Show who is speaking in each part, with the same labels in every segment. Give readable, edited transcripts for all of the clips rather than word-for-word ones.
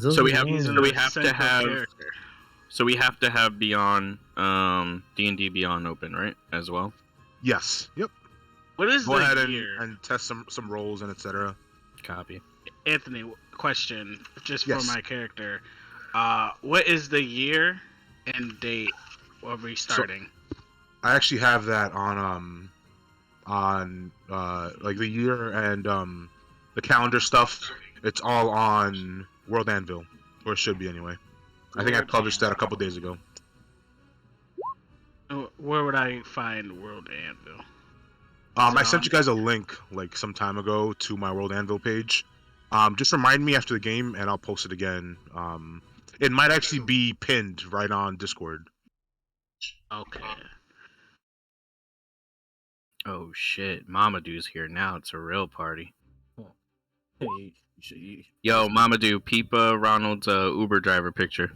Speaker 1: So we have
Speaker 2: He's
Speaker 1: so
Speaker 2: an
Speaker 1: we have to
Speaker 2: essential
Speaker 1: have
Speaker 2: character.
Speaker 1: so we have to have Beyond D&D Beyond open, right? As well.
Speaker 3: Yes. Yep.
Speaker 2: What is
Speaker 3: Go
Speaker 2: the
Speaker 3: ahead
Speaker 2: year?
Speaker 3: and test some rolls and etc.
Speaker 1: Copy.
Speaker 2: Anthony, question just
Speaker 3: Yes.
Speaker 2: for my character. What is the year and date of restarting?
Speaker 3: I actually have that on like the year and the calendar stuff. It's all on World Anvil, or it should be anyway. I think I
Speaker 2: World
Speaker 3: published that a
Speaker 2: Anvil.
Speaker 3: couple days ago.
Speaker 2: Where would I find World Anvil?
Speaker 3: I sent you guys a link like some time ago to my World Anvil page. Just remind me after the game, and I'll post it again. It might actually be pinned right on Discord.
Speaker 2: Okay.
Speaker 1: Oh shit, Mamadou's here now. It's a real party.
Speaker 4: Hey,
Speaker 1: Yo, Mamadou, peep Ronald's Uber driver picture.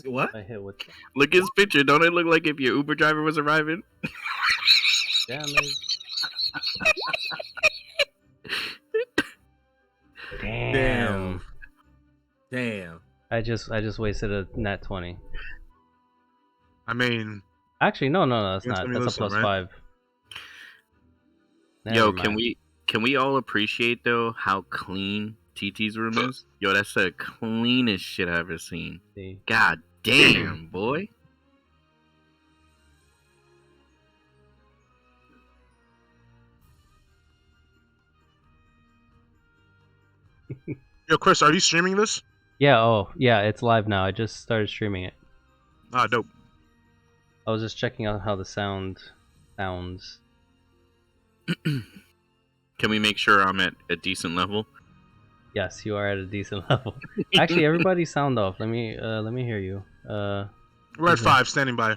Speaker 4: what?
Speaker 5: I hit with
Speaker 1: Look at his picture. Don't it look like if your Uber driver was arriving?
Speaker 5: Damn.
Speaker 4: Damn.
Speaker 5: I just wasted a nat 20.
Speaker 3: I mean,
Speaker 5: Actually, no, that's
Speaker 3: It's
Speaker 5: not.
Speaker 3: gonna be
Speaker 5: That's a
Speaker 3: listed,
Speaker 5: plus
Speaker 3: right?
Speaker 5: 5.
Speaker 1: Yo,
Speaker 5: Never
Speaker 1: can
Speaker 5: mind.
Speaker 1: we all appreciate though how clean TT's room is? Yo, that's the cleanest shit I've ever seen.
Speaker 5: See.
Speaker 1: God damn, boy.
Speaker 3: yo, Chris, are you streaming this?
Speaker 5: Yeah, yeah, it's live now. I just started streaming it.
Speaker 3: Ah, dope.
Speaker 5: I was just checking out how the sound sounds.
Speaker 1: Can we make sure I'm at a decent level?
Speaker 5: Yes, you are at a decent level. Actually, everybody sound off. Let me hear you.
Speaker 3: Red 5 standing by.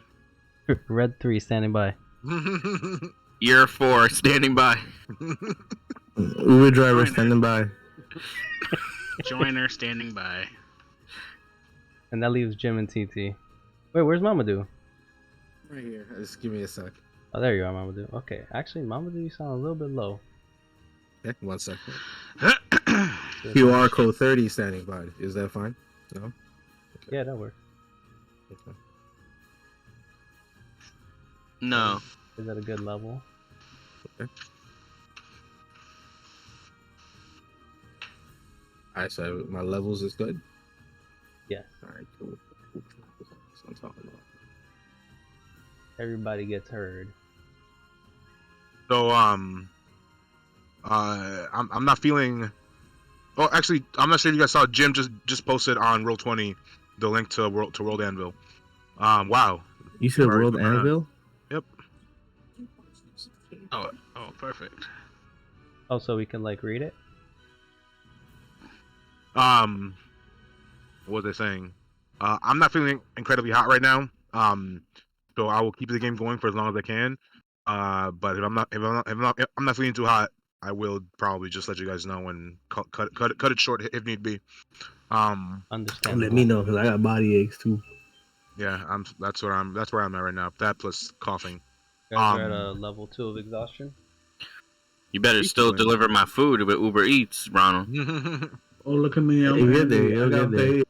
Speaker 5: Red 3 standing by.
Speaker 1: Year 4 standing by.
Speaker 4: Uber driver standing by.
Speaker 2: Joiner standing by.
Speaker 5: And that leaves Jim and TT. Wait, where's Mamadou?
Speaker 4: Right here. Just give me a sec.
Speaker 5: Oh, there you are, Mamadou. Okay, actually, Mamadou, you sound a little bit low.
Speaker 4: Okay, 1 second. QR code 30 standing by. Is that fine? No? Okay.
Speaker 5: Yeah, that works.
Speaker 4: Okay.
Speaker 1: No.
Speaker 5: Is that a good level?
Speaker 4: Okay. Alright, so my levels is good?
Speaker 5: Yes.
Speaker 4: Alright, cool. That's what I'm talking about.
Speaker 5: Everybody gets heard.
Speaker 3: So I'm not feeling. Oh, actually, I'm not sure if you guys saw. Jim just posted on Roll20 the link to World Anvil. Wow.
Speaker 4: You said
Speaker 3: Alright,
Speaker 4: World Anvil?
Speaker 3: Yep.
Speaker 2: Oh, perfect.
Speaker 5: Oh, so we can like read it?
Speaker 3: What was I saying? I'm not feeling incredibly hot right now. So I will keep the game going for as long as I can. But if I'm not feeling too hot, I will probably just let you guys know and cut it short if need be.
Speaker 5: Understand.
Speaker 4: Let me know because I got body aches too.
Speaker 3: Yeah, that's where I'm at right now. That plus coughing.
Speaker 5: You guys are at a level 2 of exhaustion?
Speaker 1: You better still deliver my food with Uber Eats, Ronald.
Speaker 6: Oh, look at me. I'm
Speaker 4: You get there,
Speaker 6: angry.
Speaker 4: you'll
Speaker 6: I got
Speaker 4: get there.
Speaker 6: paid.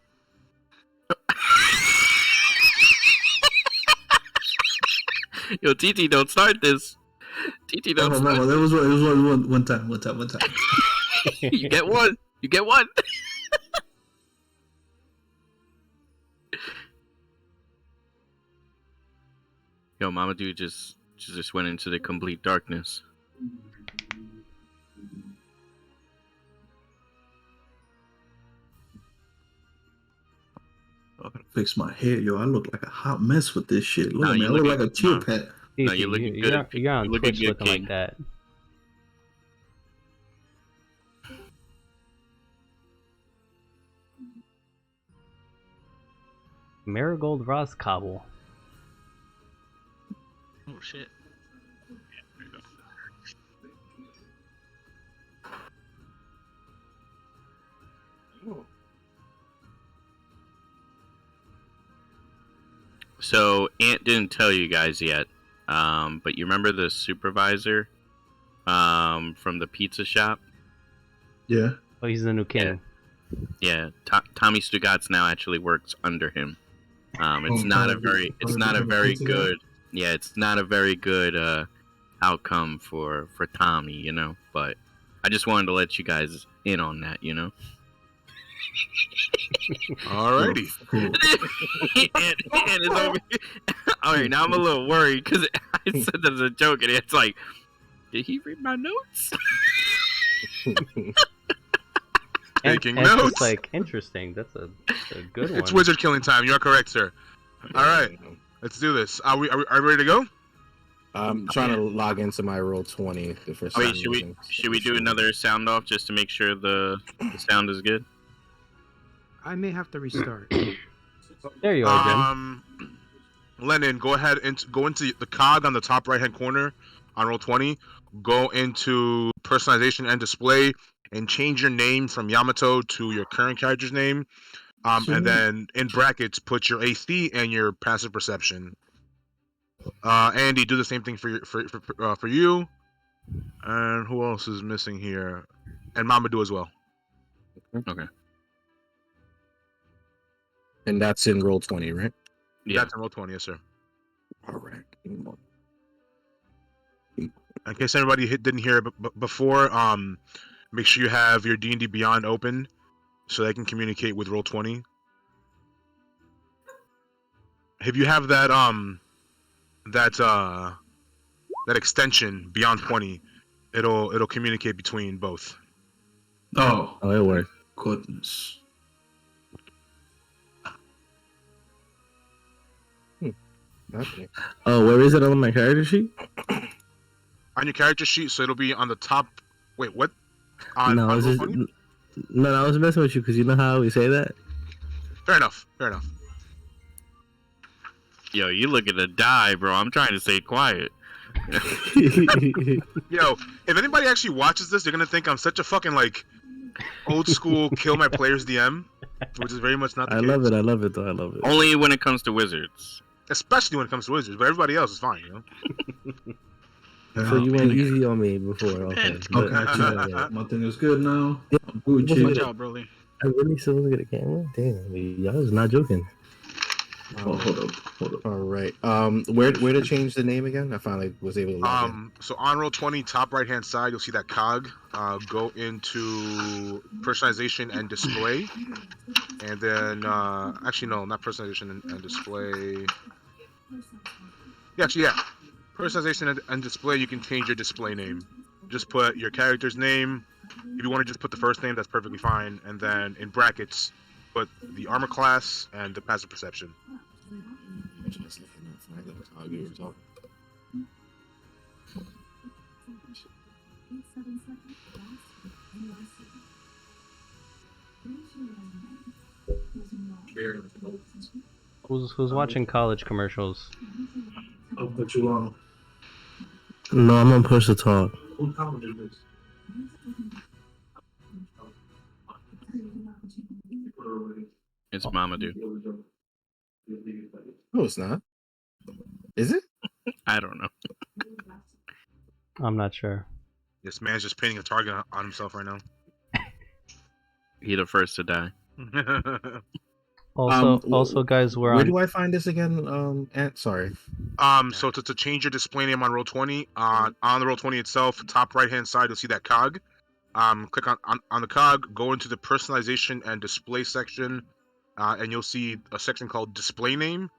Speaker 1: Yo, TT, don't start this. TT, don't start.
Speaker 6: It was one time.
Speaker 1: You get one. You get one. Yo, Mamadou just went into the complete darkness.
Speaker 6: I gotta fix my hair, yo. I look like a hot mess with this shit. Look
Speaker 1: Nah,
Speaker 6: at me.
Speaker 1: you
Speaker 6: I look
Speaker 1: looking-
Speaker 6: like a chill
Speaker 1: nah.
Speaker 6: pet.
Speaker 1: No, you're looking good.
Speaker 5: You're on
Speaker 1: You're looking
Speaker 5: Twitch
Speaker 1: good,
Speaker 5: looking like
Speaker 1: King.
Speaker 5: that. Marigold Ross Cobble.
Speaker 2: Oh shit. Yeah, there you go.
Speaker 1: So Ant didn't tell you guys yet, but you remember the supervisor from the pizza shop?
Speaker 6: Yeah.
Speaker 5: Oh, he's the new king.
Speaker 1: Yeah, Tommy Stugatz now actually works under him. It's
Speaker 6: Oh,
Speaker 1: not a
Speaker 6: God,
Speaker 1: very, it's
Speaker 6: wanna
Speaker 1: not a
Speaker 6: become a
Speaker 1: very
Speaker 6: pizza guy?
Speaker 1: good, yeah, it's not a very good outcome for Tommy, you know. But I just wanted to let you guys in on that, you know.
Speaker 3: Alrighty.
Speaker 6: Cool.
Speaker 1: and it's over. All right, now I'm a little worried because I said that as a joke, and it's like, did he read my notes?
Speaker 3: Taking
Speaker 5: and just
Speaker 3: notes.
Speaker 5: like interesting. That's a good one.
Speaker 3: It's wizard killing time. You are correct, sir. All right, let's do this. Are we ready to go?
Speaker 4: I'm trying to log into my Roll20. The first
Speaker 1: Wait,
Speaker 4: time
Speaker 1: should we
Speaker 4: using-
Speaker 1: should we do another sound off just to make sure the sound is good?
Speaker 7: I may have to restart.
Speaker 5: There you are, Jim.
Speaker 3: Lennon, go ahead and go into the cog on the top right hand corner on Roll20. Go into personalization and display and change your name from Yamato to your current character's name. And then in brackets, put your AC and your passive perception. Andy, do the same thing for you. And who else is missing here? And Mamadou as well.
Speaker 1: Okay.
Speaker 4: And that's in Roll20, right?
Speaker 1: Yeah.
Speaker 3: That's in Roll20, yes, sir.
Speaker 4: All right.
Speaker 3: In case anybody didn't hear it before, make sure you have your D&D Beyond open so they can communicate with Roll20. If you have that that extension Beyond 20, it'll communicate between both.
Speaker 6: Oh,
Speaker 4: Oh, it worked.
Speaker 6: goodness.
Speaker 4: Okay. Oh, where is it on my character sheet?
Speaker 3: On your character sheet, so it'll be on the top. Wait, what? On
Speaker 8: I was just
Speaker 3: Roll20?
Speaker 8: no, I was messing with you because you know how we say that.
Speaker 3: Fair enough. Fair enough.
Speaker 1: Yo, you looking to die, bro. I'm trying to stay quiet.
Speaker 3: Yo, if anybody actually watches this, they're gonna think I'm such a fucking like old school kill my players DM, which is very much not the
Speaker 8: I
Speaker 3: case.
Speaker 8: love it. I love it though. I love it.
Speaker 1: Only when it comes to wizards.
Speaker 3: Especially when it comes to wizards, but everybody else is fine, you know.
Speaker 8: So you went easy on me before. Okay. But,
Speaker 6: Okay. My thing is good now.
Speaker 8: Yeah.
Speaker 6: I'm Gucci.
Speaker 2: Watch out, Broly.
Speaker 8: I really still look at the camera. Damn, y'all was not joking.
Speaker 6: Oh, hold up.
Speaker 4: All right. Where to change the name again? I finally was able to log in.
Speaker 3: So on Roll20, top right hand side, you'll see that cog. Go into personalization and display, and then actually no, not personalization and display. Yeah, actually yeah, personalization and display. You can change your display name. Just put your character's name. If you want to just put the first name, that's perfectly fine. And then in brackets, put the armor class and the passive perception.
Speaker 5: Who's watching college commercials?
Speaker 6: I'll put you on.
Speaker 8: No, I'm gonna push the talk.
Speaker 6: What college is this?
Speaker 1: It's Mamadou.
Speaker 4: No, it's not. Is it?
Speaker 1: I don't know.
Speaker 5: I'm not sure.
Speaker 3: This man's just painting a target on himself right now.
Speaker 1: He the first to die.
Speaker 5: Also, guys, we're
Speaker 4: Where
Speaker 5: on.
Speaker 4: do I find this again? Ant, sorry.
Speaker 3: So to change your display name on Roll20, on the Roll20 itself, top right hand side, you'll see that cog. Click on the cog, go into the personalization and display section, and you'll see a section called display name.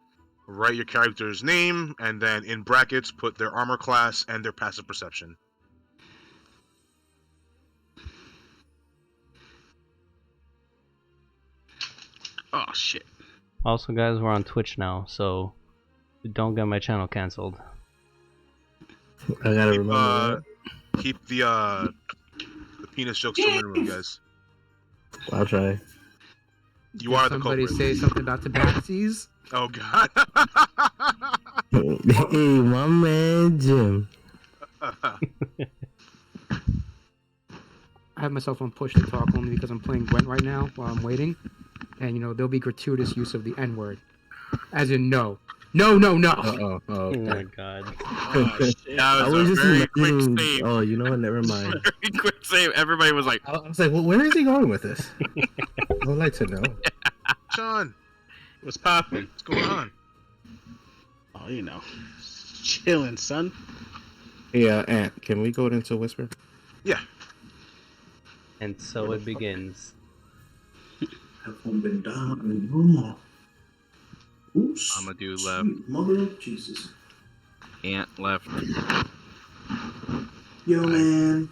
Speaker 3: Write your character's name, and then in brackets, put their armor class and their passive perception.
Speaker 2: Oh shit.
Speaker 5: Also, guys, we're on Twitch now, so don't get my channel canceled.
Speaker 8: I gotta remember
Speaker 3: Keep the penis jokes to a minimum, guys.
Speaker 8: that. I'll try.
Speaker 3: You are the
Speaker 7: Somebody
Speaker 3: culprit.
Speaker 7: say something about tabaxis.
Speaker 3: Oh god.
Speaker 8: Hey, my man Jim.
Speaker 7: I have myself on push to talk only because I'm playing Gwent right now while I'm waiting. And, you know, there'll be gratuitous use of the N-word. As in, no. No, no, no.
Speaker 4: Oh,
Speaker 5: Oh
Speaker 4: okay.
Speaker 5: my god.
Speaker 2: Oh, shit.
Speaker 1: That
Speaker 8: I
Speaker 1: was
Speaker 8: was
Speaker 1: a
Speaker 8: just
Speaker 1: very quick
Speaker 8: imagining.
Speaker 1: save.
Speaker 8: Oh, you know what? Never mind.
Speaker 1: Very quick save. Everybody was like,
Speaker 4: I was like, well, where is he going with this? I would like to know.
Speaker 3: Sean,
Speaker 2: What's poppin'?
Speaker 3: what's going on?
Speaker 2: Oh, you know, chilling, son.
Speaker 4: Hey, Ant, can we go into Whisper?
Speaker 3: Yeah.
Speaker 5: And so it begins.
Speaker 6: Haven't been down in more. Oops.
Speaker 1: I'ma do
Speaker 6: Sweet
Speaker 1: left.
Speaker 6: Mother of Jesus.
Speaker 1: Ant left.
Speaker 6: Yo, man.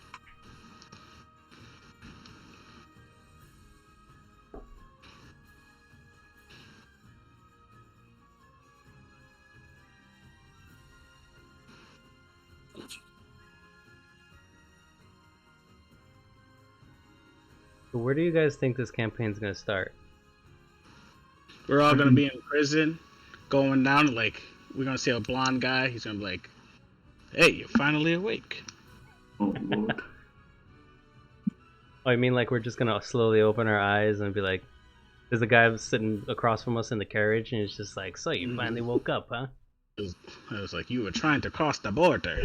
Speaker 5: So where do you guys think this campaign's gonna start?
Speaker 2: We're all gonna be in prison, going down. Like, we're gonna see a blonde guy. He's gonna be like, "Hey, you're finally awake."
Speaker 6: Oh, Lord.
Speaker 5: Oh, I mean, like we're just gonna slowly open our eyes and be like, there's a guy sitting across from us in the carriage, and he's just like, "So you finally woke up, huh?"
Speaker 2: I was like, "You were trying to cross the border."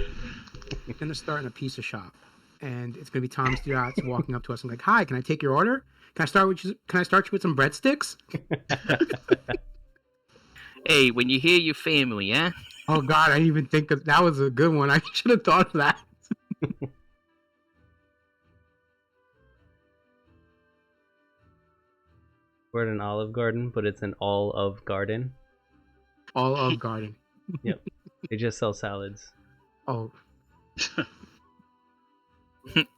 Speaker 7: We're gonna start in a pizza shop, and it's gonna be Tom Stewart walking up to us and like, "Hi, can I take your order? Can I start you with some breadsticks?"
Speaker 1: Hey, when you hear your family, huh?
Speaker 7: Oh God, I didn't even think of that. Was a good one. I should have thought of that.
Speaker 5: We're at an Olive Garden, but it's an all of garden.
Speaker 7: All of garden.
Speaker 5: They just sell salads.
Speaker 7: Oh,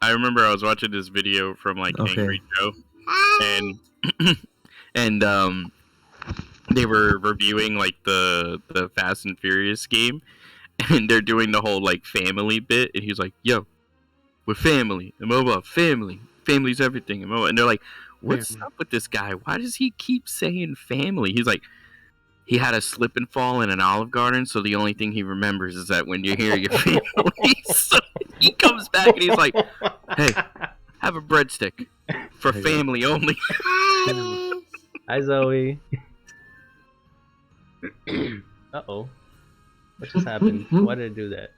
Speaker 1: I remember I was watching this video from like
Speaker 8: Okay.
Speaker 1: Angry Joe, and and they were reviewing like the Fast and Furious game, and they're doing the whole like family bit, and he's like, "Yo, we're family, and blah, blah, family, family's everything," and blah, blah. And they're like, "What's
Speaker 7: Family.
Speaker 1: up with this guy? Why does he keep saying family?" He's like, he had a slip and fall in an Olive Garden, so the only thing he remembers is that when you hear your family, so he comes back and he's like, "Hey, have a breadstick for
Speaker 5: There you go.
Speaker 1: family only."
Speaker 5: Hi, Zoe. Uh-oh. What just happened? Why did it do that?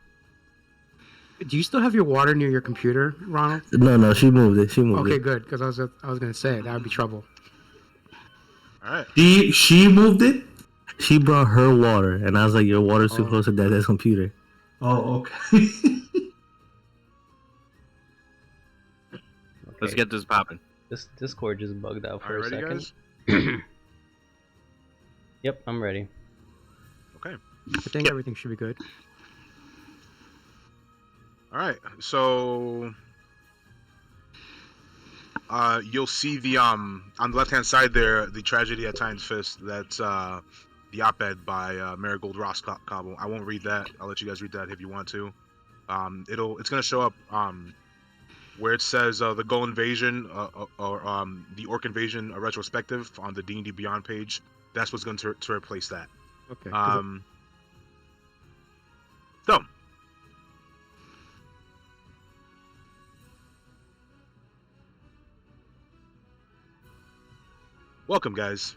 Speaker 7: do you still have your water near your computer, Ronald?
Speaker 8: No, she moved it. She moved
Speaker 7: Okay,
Speaker 8: it.
Speaker 7: good, because I was gonna say that would be trouble.
Speaker 3: All right.
Speaker 6: She moved it?
Speaker 8: She brought her water, and I was like, "Your water's too
Speaker 7: Oh.
Speaker 8: close to Dad's computer."
Speaker 6: Oh, okay.
Speaker 1: Let's
Speaker 5: Okay,
Speaker 1: get this popping.
Speaker 5: this Discord just bugged out
Speaker 3: All
Speaker 5: for
Speaker 3: right,
Speaker 5: a
Speaker 3: ready,
Speaker 5: second.
Speaker 3: guys?
Speaker 5: Yep, I'm ready.
Speaker 3: Okay.
Speaker 7: I think everything should be good.
Speaker 3: All right. So, you'll see the on the left-hand side there, the tragedy at Titan's Fist. That's the op-ed by Marigold Ross-Cobble. I won't read that. I'll let you guys read that if you want to. It's gonna show up where it says the Gull Invasion or the Orc Invasion retrospective on the D&D Beyond page. That's what's going to replace that.
Speaker 7: Okay.
Speaker 3: So, welcome, guys,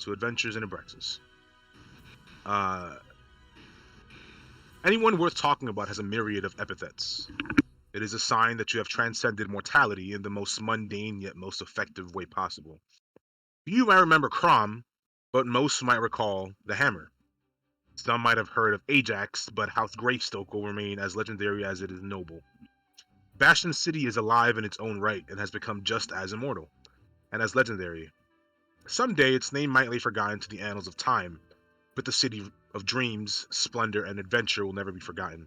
Speaker 3: to Adventures in Abraxas. Anyone worth talking about has a myriad of epithets. It is a sign that you have transcended mortality in the most mundane yet most effective way possible. You might remember Crom, but most might recall the Hammer. Some might have heard of Ajax, but House Greystoke will remain as legendary as it is noble. Bastion City is alive in its own right and has become just as immortal, and as legendary. Someday its name might lay forgotten to the annals of time, but the city of dreams, splendor, and adventure will never be forgotten.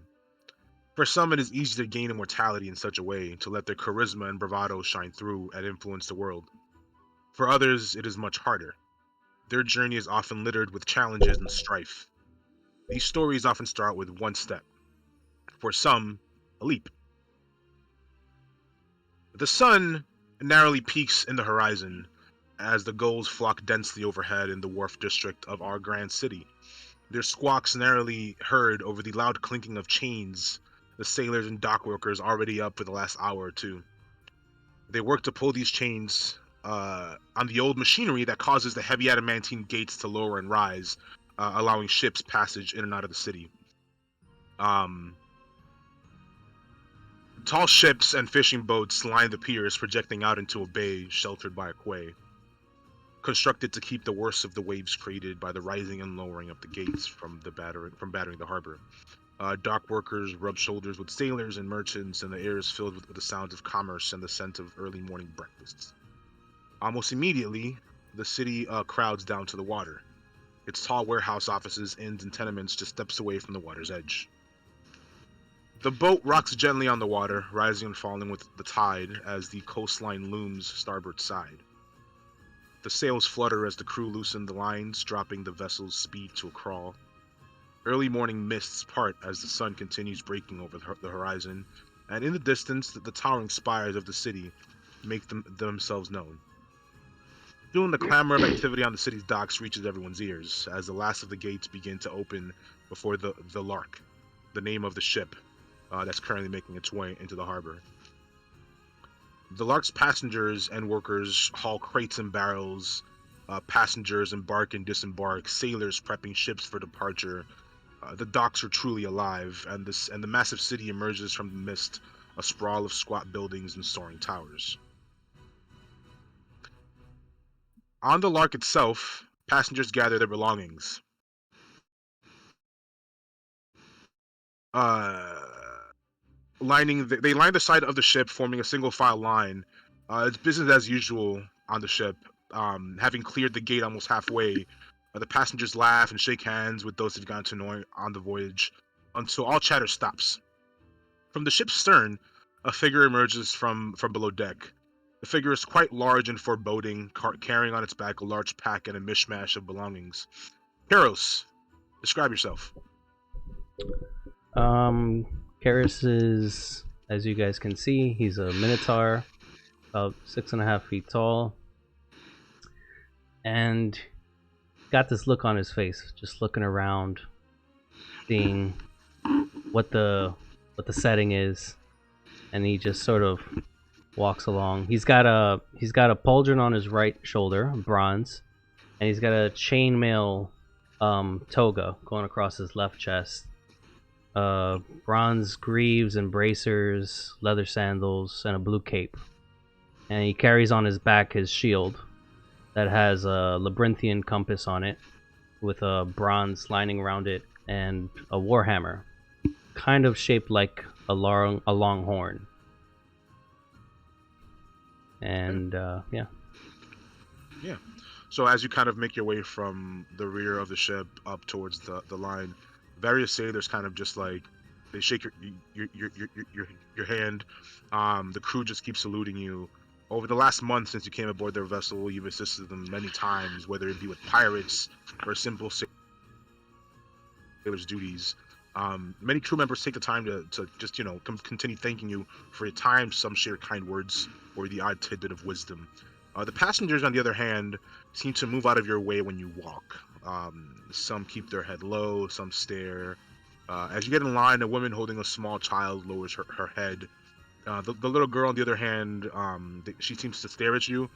Speaker 3: For some, it is easy to gain immortality in such a way, to let their charisma and bravado shine through and influence the world. For others, it is much harder. Their journey is often littered with challenges and strife. These stories often start with one step. For some, a leap. The sun narrowly peaks in the horizon as the gulls flock densely overhead in the wharf district of our grand city. Their squawks narrowly heard over the loud clinking of chains, the sailors and dock workers already up for the last hour or two. They work to pull these chains on the old machinery that causes the heavy adamantine gates to lower and rise, allowing ships passage in and out of the city. Tall ships and fishing boats line the piers, projecting out into a bay sheltered by a quay, constructed to keep the worst of the waves created by the rising and lowering of the gates from battering the harbor. Dock workers rub shoulders with sailors and merchants, and the air is filled with the sounds of commerce and the scent of early morning breakfasts. Almost immediately, the city crowds down to the water. Its tall warehouse offices, inns, and tenements just steps away from the water's edge. The boat rocks gently on the water, rising and falling with the tide as the coastline looms starboard side. The sails flutter as the crew loosen the lines, dropping the vessel's speed to a crawl. Early morning mists part as the sun continues breaking over the horizon, and in the distance, the towering spires of the city make themselves known. Soon the clamor of activity on the city's docks reaches everyone's ears, as the last of the gates begin to open before the Lark, the name of the ship that's currently making its way into the harbor. The Lark's passengers and workers haul crates and barrels, passengers embark and disembark, sailors prepping ships for departure. The docks are truly alive, and the massive city emerges from the mist, a sprawl of squat buildings and soaring towers. On the Lark itself, passengers gather their belongings. They line the side of the ship, forming a single file line. It's business as usual on the ship. Having cleared the gate almost halfway, the passengers laugh and shake hands with those who've gotten to know on the voyage, until all chatter stops. From the ship's stern, a figure emerges from below deck. The figure is quite large and foreboding, carrying on its back a large pack and a mishmash of belongings. Karos, describe yourself.
Speaker 5: Karis is, as you guys can see, he's a minotaur, about 6.5 feet tall, and got this look on his face, just looking around, seeing what the setting is, and he just sort of walks along. He's got a pauldron on his right shoulder, bronze, and he's got a chainmail toga going across his left chest. Bronze greaves and bracers, leather sandals, and a blue cape. And he carries on his back his shield that has a labyrinthian compass on it with a bronze lining around it and a warhammer, kind of shaped like a long horn. And yeah.
Speaker 3: So as you kind of make your way from the rear of the ship up towards the line, various sailors kind of just like they shake your hand. The crew just keeps saluting you. Over the last month since you came aboard their vessel, you've assisted them many times, whether it be with pirates or simple sailors' duties. Many crew members take the time to just continue thanking you for your time. Some share kind words or the odd tidbit of wisdom. The passengers, on the other hand, seem to move out of your way when you walk. Some keep their head low, some stare. As you get in line, a woman holding a small child lowers her head. The little girl, on the other hand, she seems to stare at you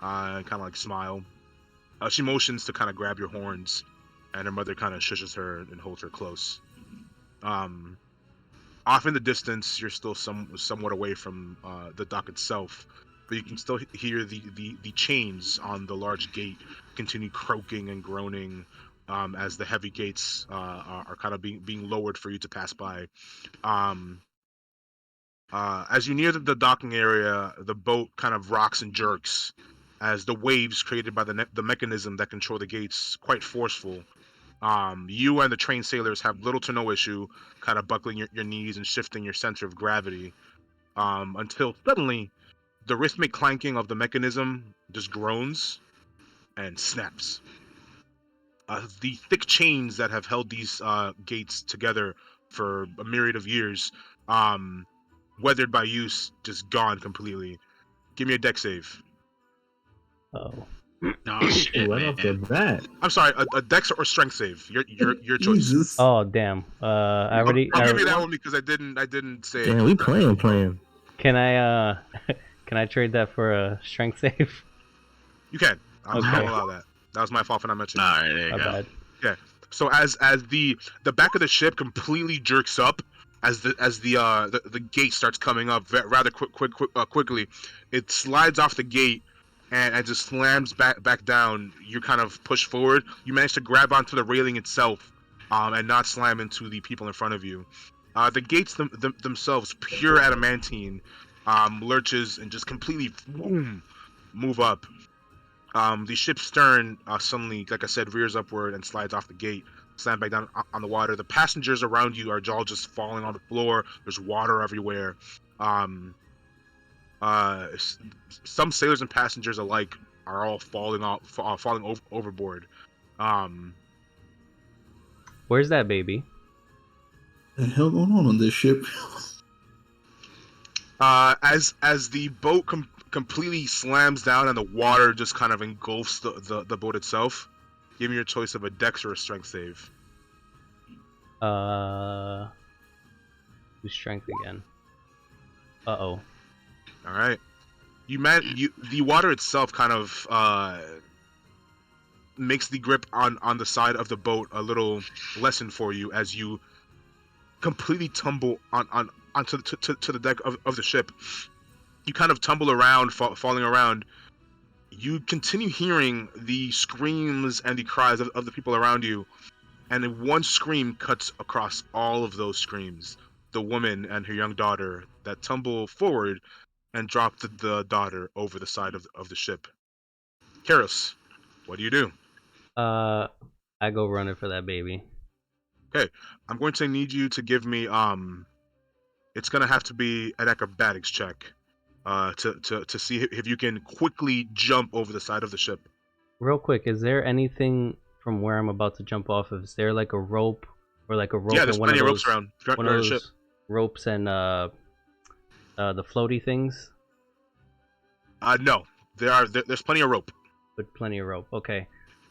Speaker 3: and kind of like smile. She motions to kind of grab your horns, and her mother kind of shushes her and holds her close. Off in the distance, you're still somewhat away from the dock itself, but you can still hear the chains on the large gate continue croaking and groaning as the heavy gates are kind of being lowered for you to pass by. As you near the docking area, the boat kind of rocks and jerks as the waves created by the mechanism that control the gates quite forceful. You and the trained sailors have little to no issue kind of buckling your knees and shifting your center of gravity until suddenly the rhythmic clanking of the mechanism just groans and snaps. The thick chains that have held these gates together for a myriad of years, weathered by use, just gone completely. Give me a deck save.
Speaker 5: Oh.
Speaker 2: Oh shit,
Speaker 8: Right
Speaker 2: man.
Speaker 8: off the bat.
Speaker 3: I'm sorry, a dex or strength save. Your choice.
Speaker 6: Jesus.
Speaker 5: Oh damn.
Speaker 3: I'll give you that one because I didn't say.
Speaker 8: Damn, we playing.
Speaker 5: Can I can I trade that for a strength save?
Speaker 3: You can. I'll
Speaker 5: Okay.
Speaker 3: allow that. That was my fault for not mentioning.
Speaker 1: All right, there you
Speaker 5: My
Speaker 1: go.
Speaker 5: bad.
Speaker 3: Yeah. So as the back of the ship completely jerks up as the gate starts coming up rather quickly, it slides off the gate and just slams back down. You kind of push forward. You manage to grab onto the railing itself, and not slam into the people in front of you. The gates themselves, pure adamantine, lurches and just completely boom, move up. The ship's stern suddenly, like I said, rears upward and slides off the gate, slam back down on the water. The passengers around you are all just falling on the floor. There's water everywhere. Um, some sailors and passengers alike are all falling overboard. Um,
Speaker 5: Where's that baby?
Speaker 6: The hell going on this ship?
Speaker 3: as the boat completely slams down and the water just kind of engulfs the boat itself, give me your choice of a dex or a strength save.
Speaker 5: Do strength again. Uh-oh.
Speaker 3: All right. The water itself kind of makes the grip on the side of the boat a little lessened for you as you completely tumble onto to the deck of the ship. You kind of tumble around, falling around. You continue hearing the screams and the cries of the people around you, and one scream cuts across all of those screams. The woman and her young daughter that tumble forward and drop the daughter over the side of the ship. Karos, what do?
Speaker 5: I go running for that baby.
Speaker 3: Okay, I'm going to need you to give me it's gonna have to be an acrobatics check, to see if you can quickly jump over the side of the ship.
Speaker 5: Real quick, is there anything from where I'm about to jump off of? Is there like a rope or like a rope?
Speaker 3: Yeah, there's
Speaker 5: and one
Speaker 3: plenty of
Speaker 5: of
Speaker 3: ropes
Speaker 5: those,
Speaker 3: around.
Speaker 5: One of those ropes and the floaty things.
Speaker 3: No, there's plenty of rope.
Speaker 5: With plenty of rope. Okay.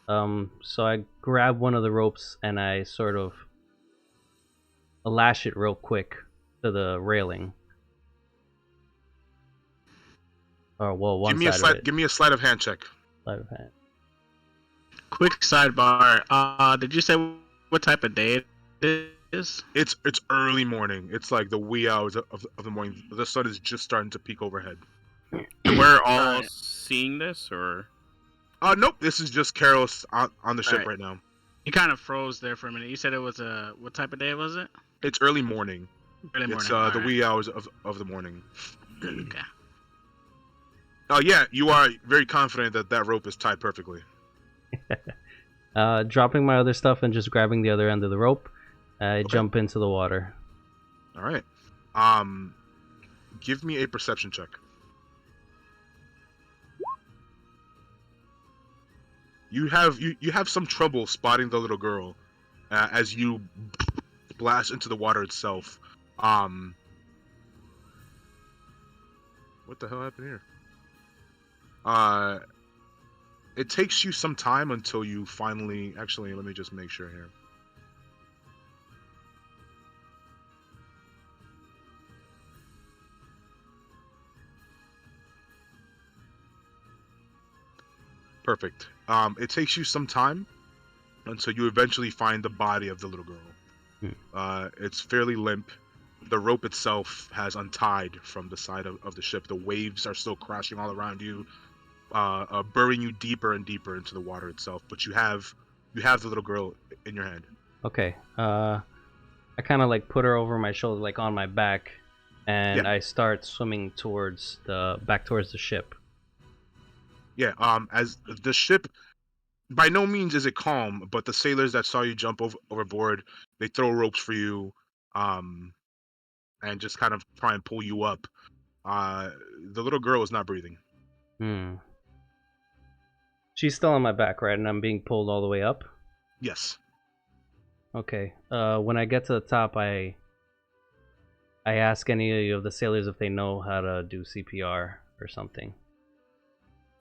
Speaker 5: So I grab one of the ropes and I sort of lash it real quick to the railing. Or well, one side of it.
Speaker 3: Give me a sleight of hand check.
Speaker 5: Sleight of hand.
Speaker 2: Quick sidebar. Did you say what type of day it is?
Speaker 3: It's early morning. It's like the wee hours of the morning. The sun is just starting to peek overhead.
Speaker 1: And we're all seeing this, or?
Speaker 3: Nope. This is just Karos on the ship right now.
Speaker 2: You kind of froze there for a minute. You said it was what type of day was it?
Speaker 3: It's early morning.
Speaker 2: Early morning.
Speaker 3: It's the wee hours of the morning.
Speaker 2: Okay.
Speaker 3: Oh yeah, you are very confident that rope is tied perfectly.
Speaker 5: Dropping my other stuff and just grabbing the other end of the rope, I jump into the water.
Speaker 3: All right. Give me a perception check. You have some trouble spotting the little girl as you blast into the water itself. What the hell happened here? It takes you some time until you finally... Actually, let me just make sure here. Perfect. It takes you some time until you eventually find the body of the little girl. It's fairly limp. The rope itself has untied from the side of the ship. The waves are still crashing all around you, burying you deeper and deeper into the water itself. But you have the little girl in your hand.
Speaker 5: Okay. I kind of like put her over my shoulder, like on my back, and I start swimming back towards the ship.
Speaker 3: Yeah. As the ship, by no means is it calm, but the sailors that saw you jump overboard, they throw ropes for you, and just kind of try and pull you up. The little girl is not breathing.
Speaker 5: She's still on my back, right? And I'm being pulled all the way up?
Speaker 3: Yes.
Speaker 5: Okay. When I get to the top, I ask any of the sailors if they know how to do CPR or something.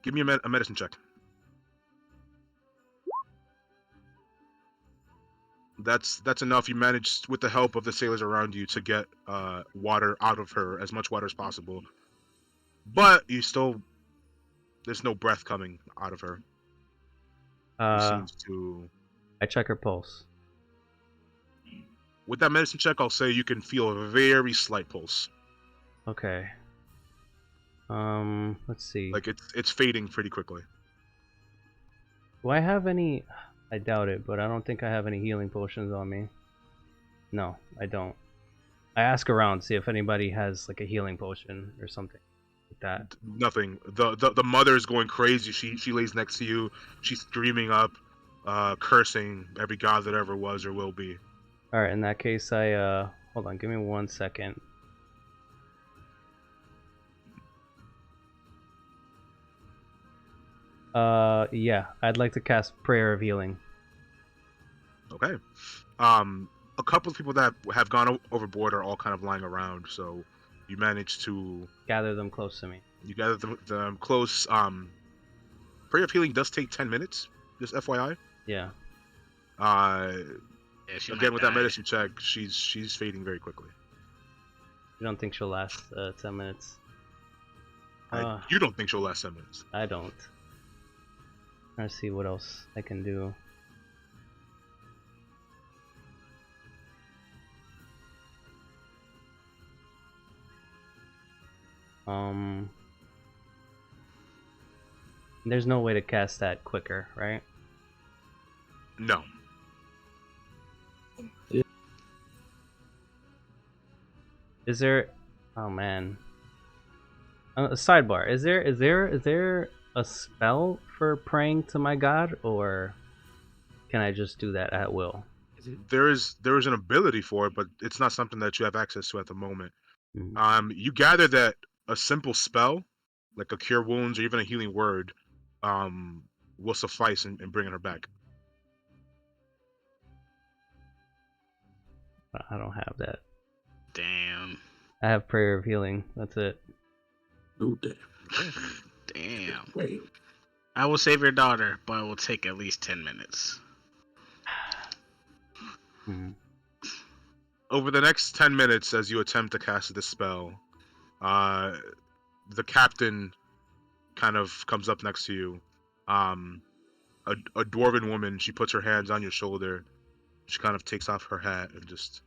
Speaker 3: Give me a medicine check. That's enough. You managed, with the help of the sailors around you, to get water out of her, as much water as possible. But there's no breath coming out of her.
Speaker 5: I check her pulse.
Speaker 3: With that medicine check, I'll say you can feel a very slight pulse.
Speaker 5: Okay. Let's see.
Speaker 3: Like it's fading pretty quickly.
Speaker 5: Do I have any? I doubt it, but I don't think I have any healing potions on me. No, I don't. I ask around, see if anybody has like a healing potion or something like that.
Speaker 3: Nothing. The mother is going crazy. She lays next to you. She's screaming up, cursing every god that ever was or will be.
Speaker 5: All right, in that case, I hold on, give me 1 second. Yeah, I'd like to cast Prayer of Healing.
Speaker 3: Okay. A couple of people that have gone overboard are all kind of lying around, so you manage to
Speaker 5: Gather them close to me.
Speaker 3: you gather them close. Prayer of healing does take 10 minutes. Just FYI.
Speaker 5: Yeah.
Speaker 3: Uh,
Speaker 2: Yeah, she
Speaker 3: again
Speaker 2: might
Speaker 3: with
Speaker 2: die.
Speaker 3: that medicine check, she's fading very quickly.
Speaker 5: You don't think she'll last 10 minutes?
Speaker 3: You don't think she'll last 10 minutes?
Speaker 5: I don't. Let's see what else I can do. There's no way to cast that quicker, right?
Speaker 3: No.
Speaker 5: Is there? Oh man. Sidebar. Is there a spell for praying to my god, or can I just do that at will?
Speaker 7: Is it?
Speaker 3: There is an ability for it, but it's not something that you have access to at the moment. You gather that a simple spell, like a cure wounds or even a healing word, will suffice in bringing her back.
Speaker 5: I don't have that.
Speaker 2: Damn.
Speaker 5: I have Prayer of Healing. That's it.
Speaker 6: Oh, damn.
Speaker 2: Damn.
Speaker 6: Wait.
Speaker 2: I will save your daughter, but it will take at least 10 minutes.
Speaker 3: Over the next 10 minutes, as you attempt to cast this spell, the captain kind of comes up next to you. A dwarven woman. She puts her hands on your shoulder. She kind of takes off her hat and just,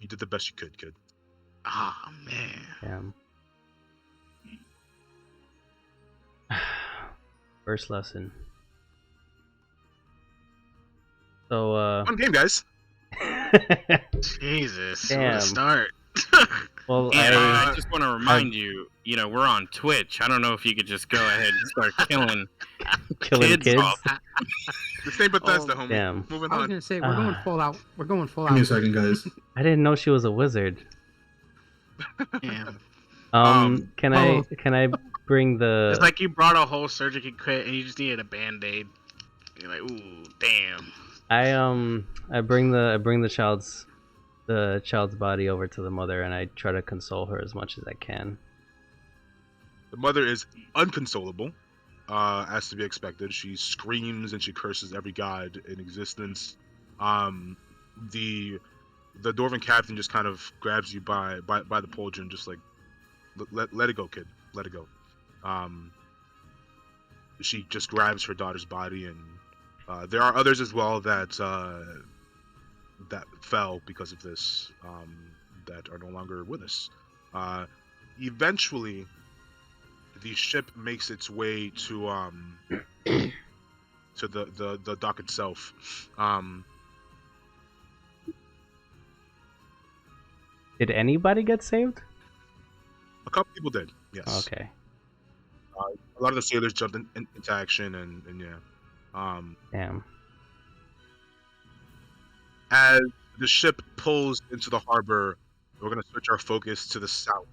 Speaker 3: you did the best you could, kid.
Speaker 2: Ah, man.
Speaker 5: Damn. First lesson. So
Speaker 3: Fun game, guys.
Speaker 2: Jesus. What
Speaker 5: Damn.
Speaker 2: a start.
Speaker 5: Well,
Speaker 1: And I just want to remind you, we're on Twitch. I don't know if you could just go ahead and start killing
Speaker 5: kids.
Speaker 1: off.
Speaker 3: This ain't Bethesda, homie.
Speaker 5: Damn.
Speaker 3: Moving
Speaker 7: I was
Speaker 3: on.
Speaker 7: gonna say we're going full out. We're going full
Speaker 6: Give me a
Speaker 7: out.
Speaker 6: second, guys.
Speaker 5: I didn't know she was a wizard.
Speaker 2: Damn.
Speaker 5: Can
Speaker 7: oh.
Speaker 5: I bring the?
Speaker 2: It's like you brought a whole surgical kit and you just needed a band-aid. You're like, ooh, damn.
Speaker 5: I bring the child's body over to the mother, and I try to console her as much as I can.
Speaker 3: The mother is unconsolable, as to be expected. She screams and she curses every god in existence. The dwarven captain just kind of grabs you by the pauldron, just like, let it go, kid, let it go. She just grabs her daughter's body, and there are others as well that fell because of this, that are no longer with us. Eventually, the ship makes its way to the dock itself.
Speaker 5: Did anybody get saved?
Speaker 3: A couple people did, yes.
Speaker 5: Okay.
Speaker 3: A lot of the sailors jumped into action, and yeah.
Speaker 5: Damn.
Speaker 3: As the ship pulls into the harbor, we're going to switch our focus to the south,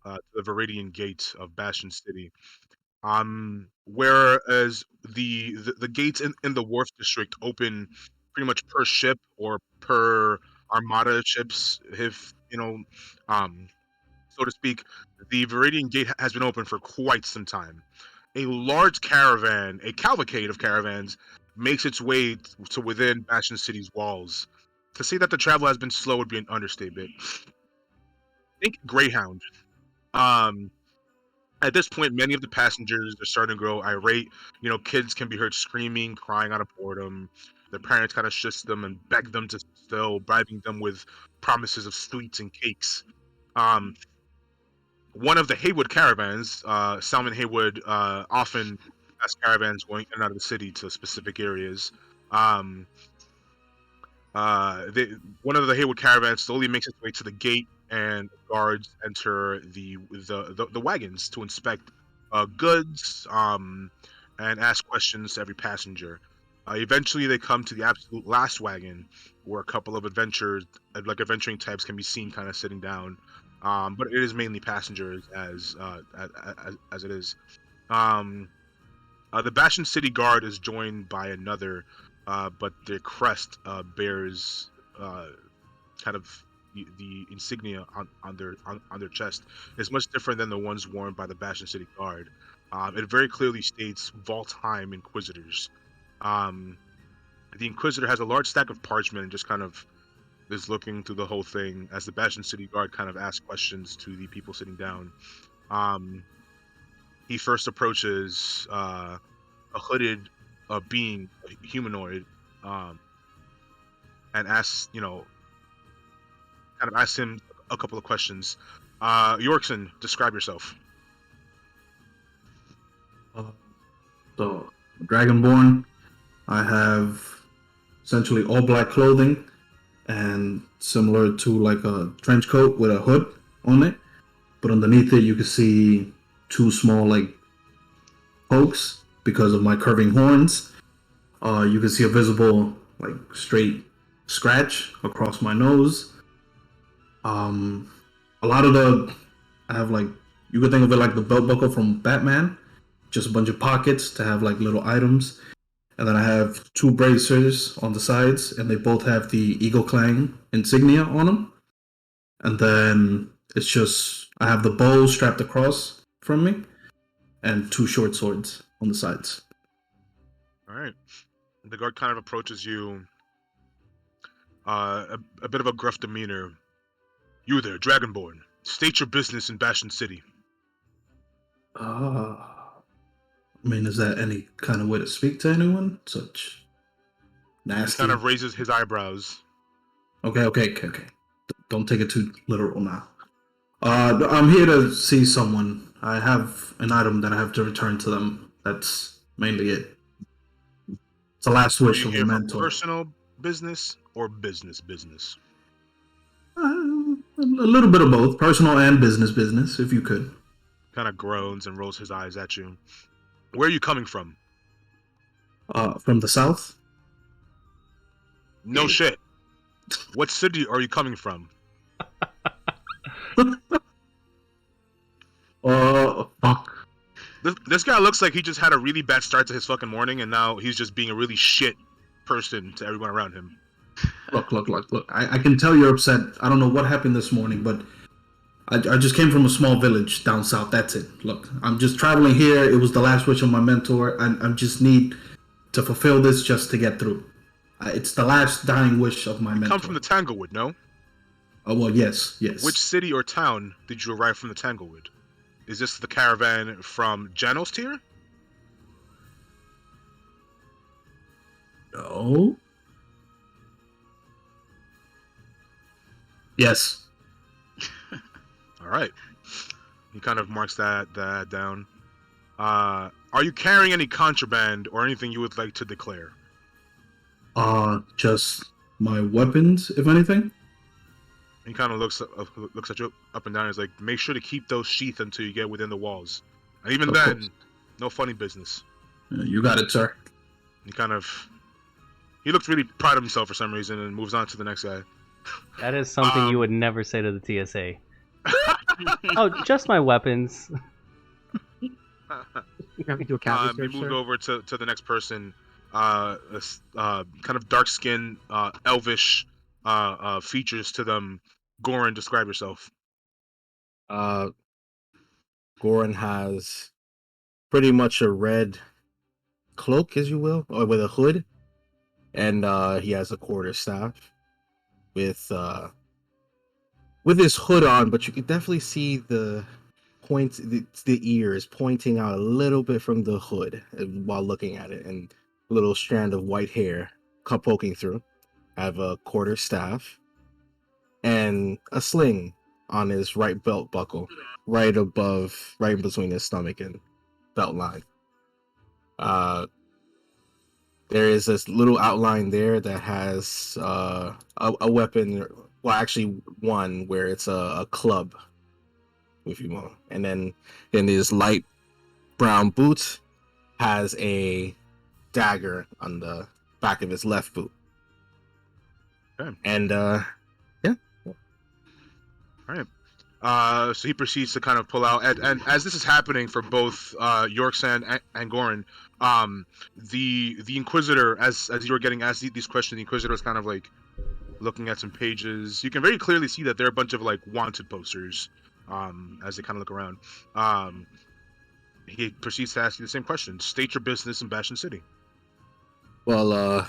Speaker 3: to the Viridian Gate of Bastion City. Whereas the gates in the wharf district open pretty much per ship or per armada ships, if so to speak, the Viridian Gate has been open for quite some time. A large caravan, a cavalcade of caravans, makes its way to within Bastion City's walls. To say that the travel has been slow would be an understatement. Think Greyhound. At this point, many of the passengers are starting to grow irate. Kids can be heard screaming, crying out of boredom. Their parents kind of shush them and beg them to still, bribing them with promises of sweets and cakes. Um, One of the Haywood caravans, Salmon Haywood, often has caravans going in and out of the city to specific areas. Um, One of the Haywood caravans slowly makes its way to the gate, and guards enter the wagons to inspect goods, and ask questions to every passenger. Eventually, they come to the absolute last wagon, where a couple of adventuring types can be seen kind of sitting down. But it is mainly passengers as it is. Um, the Bastion City Guard is joined by another, but their crest bears kind of the insignia on their chest. Is much different than the ones worn by the Bastion City Guard. It very clearly states Valtheim Inquisitors. Um, the Inquisitor has a large stack of parchment and just kind of is looking through the whole thing as the Bastion City Guard kind of asks questions to the people sitting down. He first approaches a hooded being, a humanoid, and asks, kind of asks him a couple of questions. Yorkson, describe yourself.
Speaker 6: So, Dragonborn, I have essentially all black clothing and similar to like a trench coat with a hood on it. But underneath it, you can see two small like pokes because of my curving horns. You can see a visible like straight scratch across my nose. A lot of I have like, you could think of it like the belt buckle from Batman, just a bunch of pockets to have like little items. And then I have two bracers on the sides, and they both have the Eagle Clang insignia on them. And then it's just, I have the bow strapped across from me, and two short swords on the sides.
Speaker 3: All right. The guard kind of approaches you, a bit of a gruff demeanor. You there, Dragonborn. State your business in Bastion City.
Speaker 6: I mean, is that any kind of way to speak to anyone? Such
Speaker 3: He
Speaker 6: nasty.
Speaker 3: kind of raises his eyebrows.
Speaker 6: Okay. Don't take it too literal now. I'm here to see someone. I have an item that I have to return to them. That's mainly it. It's the last
Speaker 3: Are
Speaker 6: wish
Speaker 3: you
Speaker 6: of a
Speaker 3: here for
Speaker 6: mentor.
Speaker 3: personal business or business?
Speaker 6: A little bit of both, personal and business, if you could.
Speaker 3: Kind of groans and rolls his eyes at you. Where are you coming from?
Speaker 6: From the south.
Speaker 3: No shit. What city are you coming from?
Speaker 6: Fuck.
Speaker 3: This guy looks like he just had a really bad start to his fucking morning, and now he's just being a really shit person to everyone around him.
Speaker 6: Look. I can tell you're upset. I don't know what happened this morning, but I just came from a small village down south. That's it. Look, I'm just traveling here. It was the last wish of my mentor. I just need to fulfill this just to get through. It's the last dying wish of my mentor.
Speaker 3: Come from the Tanglewood, no?
Speaker 6: Oh, well, yes.
Speaker 3: Which city or town did you arrive from the Tanglewood? Is this the caravan from Janos Tier?
Speaker 6: No. Yes.
Speaker 3: All right. He kind of marks that down. Are you carrying any contraband or anything you would like to declare?
Speaker 6: Just my weapons, if anything.
Speaker 3: He kind of looks at you up and down. He's like, make sure to keep those sheath until you get within the walls. And even then,
Speaker 6: course.
Speaker 3: no funny business.
Speaker 6: You got it, sir.
Speaker 3: He looks really proud of himself for some reason and moves on to the next guy.
Speaker 5: That is something you would never say to the TSA. Oh, just my weapons.
Speaker 7: You have to do a casual
Speaker 3: He
Speaker 7: search,
Speaker 3: moved
Speaker 7: sir?
Speaker 3: over to the next person. Kind of dark skin, elvish features to them. Goran, describe yourself.
Speaker 4: Goran has pretty much a red cloak, as you will, or with a hood, and he has a quarterstaff with his hood on, but you can definitely see the ears pointing out a little bit from the hood while looking at it, and a little strand of white hair poking through. Have a quarter staff and a sling on his right belt buckle, right in between his stomach and belt line. There is this little outline there that has a weapon. Well, actually, one where it's a club, if you will, and then in his light brown boots has a dagger on the back of his left boot.
Speaker 3: Okay.
Speaker 4: And yeah.
Speaker 3: All right. So he proceeds to kind of pull out, and as this is happening for both Yorksan and Goran, the Inquisitor, as you were getting asked these questions, the Inquisitor was kind of like looking at some pages. You can very clearly see that there are a bunch of like wanted posters. As they kind of look around, he proceeds to ask you the same question: state your business in Bastion City.
Speaker 4: Well,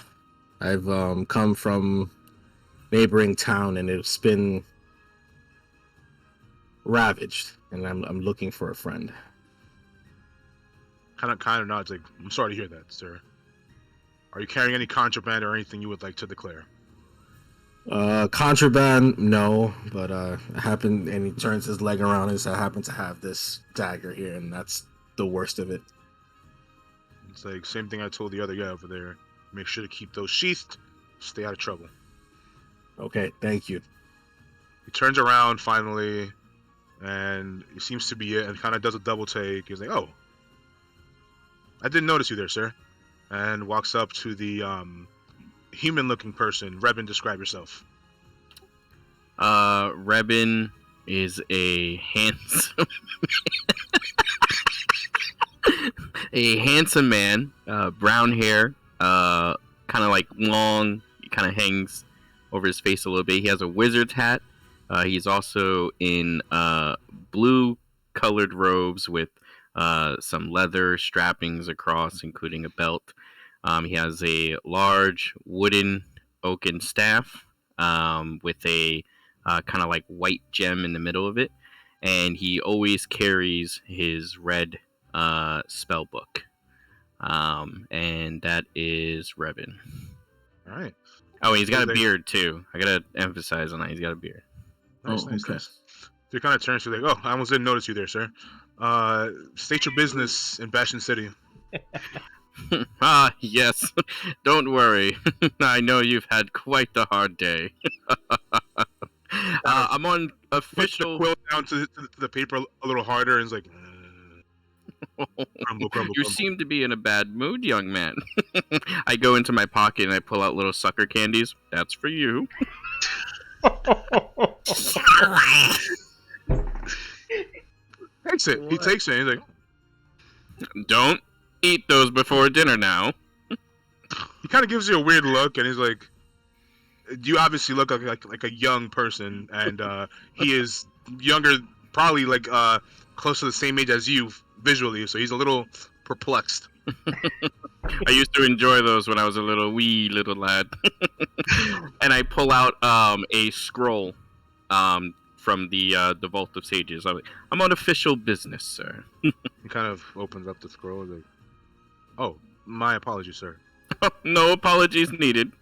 Speaker 4: I've come from neighboring town, and it's been ravaged, and I'm looking for a friend.
Speaker 3: Kind of nods like, I'm sorry to hear that, sir. Are you carrying any contraband or anything you would like to declare?
Speaker 4: Contraband, no, but and he turns his leg around and says, I happen to have this dagger here, and that's the worst of it.
Speaker 3: It's like, same thing I told the other guy over there. Make sure to keep those sheathed, stay out of trouble.
Speaker 4: Okay, thank you.
Speaker 3: He turns around finally, and it seems to be it, and kind of does a double take. He's like, oh, I didn't notice you there, sir. And walks up to the human-looking person. Rebin, describe yourself.
Speaker 1: Rebin is a handsome, man. Brown hair, kind of like long, kind of hangs over his face a little bit. He has a wizard's hat. He's also in blue-colored robes with some leather strappings across, including a belt. He has a large wooden oaken staff with a kind of like white gem in the middle of it, and he always carries his red spell book. And that is Rebin.
Speaker 3: All right.
Speaker 1: Oh, and he's got a beard too. I gotta emphasize on that. He's got a beard.
Speaker 3: Nice,
Speaker 6: Oh,
Speaker 3: nice,
Speaker 6: okay.
Speaker 3: nice. So he kind of turns to you like, oh, I almost didn't notice you there, sir. State your business in Bastion City.
Speaker 1: Ah, yes. Don't worry. I know you've had quite the hard day. I'm on
Speaker 3: Puts the
Speaker 1: official.
Speaker 3: quill down to the paper a little harder and is like, crumble, crumble,
Speaker 1: You
Speaker 3: crumble.
Speaker 1: seem to be in a bad mood, young man. I go into my pocket and I pull out little sucker candies. That's for you.
Speaker 3: Takes it. He takes it. And he's like,
Speaker 1: Don't eat those before dinner now.
Speaker 3: he kind of gives you a weird look, and he's like, you obviously look like a young person, and he is younger, probably like close to the same age as you visually, so he's a little perplexed.
Speaker 1: I used to enjoy those when I was a wee little lad. And I pull out a scroll from the Vault of Sages. I'm on official business, sir.
Speaker 3: He kind of opens up the scroll, like, oh, my apologies, sir.
Speaker 1: No apologies needed.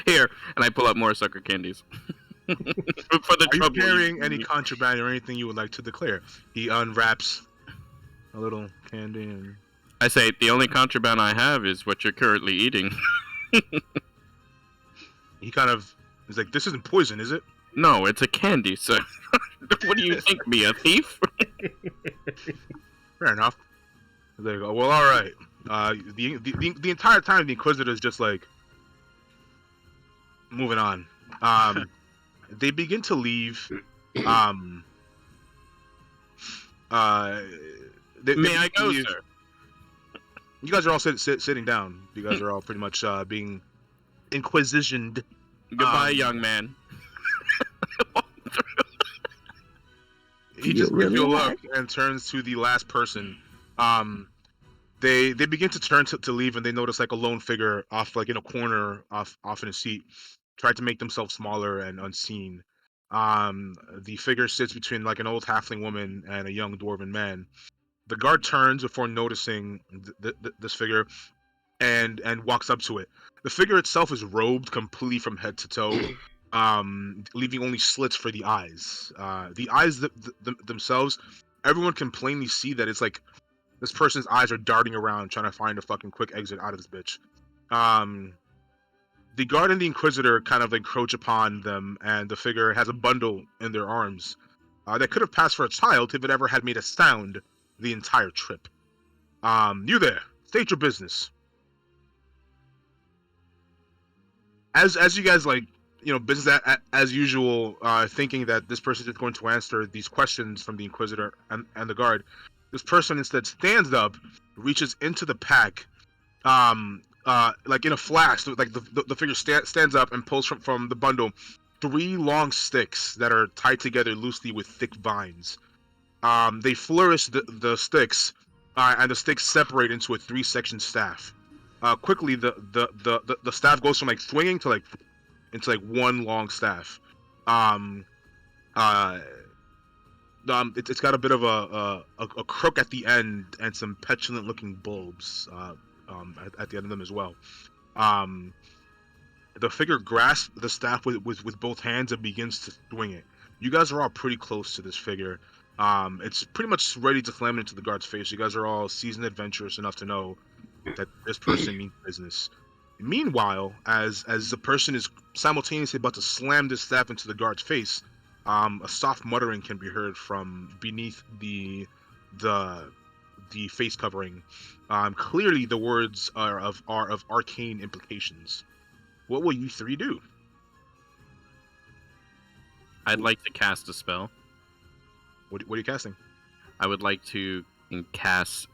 Speaker 1: Here, and I pull out more sucker candies. For the
Speaker 3: Are you
Speaker 1: trouble
Speaker 3: carrying any contraband or anything you would like to declare? He unwraps a little candy and
Speaker 1: I say the only contraband I have is what you're currently eating.
Speaker 3: he kind of is like, this isn't poison, is it?
Speaker 1: No, it's a candy, sir. What do you think, me, a thief?
Speaker 3: Fair enough. They go, well, all right. The entire time the Inquisitor is just like moving on. They begin to leave. They
Speaker 1: May I go,
Speaker 3: leave.
Speaker 1: sir?
Speaker 3: You guys are all sitting down. You guys are all pretty much being inquisitioned.
Speaker 1: Goodbye, young man.
Speaker 3: He just gives you a look and turns to the last person. They begin to turn to leave, and they notice like a lone figure off like in a corner off in a seat, try to make themselves smaller and unseen. The figure sits between like an old halfling woman and a young dwarven man. The guard turns before noticing this figure, and walks up to it. The figure itself is robed completely from head to toe, leaving only slits for the eyes. The eyes themselves, everyone can plainly see that it's like this person's eyes are darting around trying to find a fucking quick exit out of this bitch. The guard and the Inquisitor kind of encroach upon them, and the figure has a bundle in their arms that could have passed for a child if it ever had made a sound the entire trip. You there, state your business. As you guys business as usual, thinking that this person is going to answer these questions from the Inquisitor and the guard, this person instead stands up, reaches into the pack, like in a flash, like the figure stands up and pulls from the bundle 3 long sticks that are tied together loosely with thick vines. They flourish the sticks, and the sticks separate into a 3-section staff. Quickly, the staff goes from like swinging to into one long staff. It's got a bit of a crook at the end and some petulant looking bulbs at the end of them as well. The figure grasps the staff with both hands and begins to swing it. You guys are all pretty close to this figure. It's pretty much ready to slam it into the guard's face. You guys are all seasoned adventurers enough to know that this person means business. Meanwhile, as the person is simultaneously about to slam this staff into the guard's face, a soft muttering can be heard from beneath the face covering. Clearly, the words are of arcane implications. What will you 3 do?
Speaker 1: I'd like to cast a spell.
Speaker 3: What are you casting?
Speaker 1: I would like to cast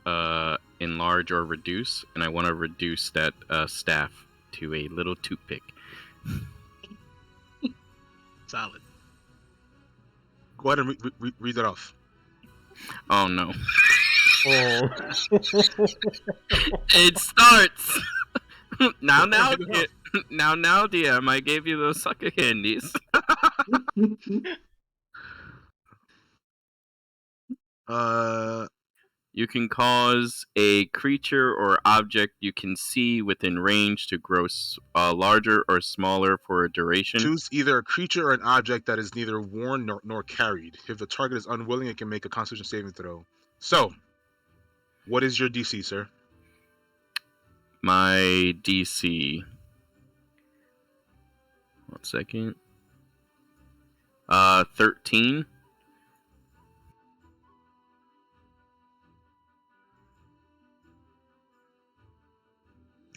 Speaker 1: enlarge or reduce, and I want to reduce that staff to a little toothpick.
Speaker 2: Solid.
Speaker 3: Go ahead and read that off.
Speaker 1: Oh no.
Speaker 5: Oh.
Speaker 1: It starts. now, DM, I gave you those sucker candies. You can cause a creature or object you can see within range to grow larger or smaller for a duration.
Speaker 3: Choose either a creature or an object that is neither worn nor carried. If the target is unwilling, it can make a Constitution saving throw. So, what is your DC, sir?
Speaker 1: My DC. 1 second. 13.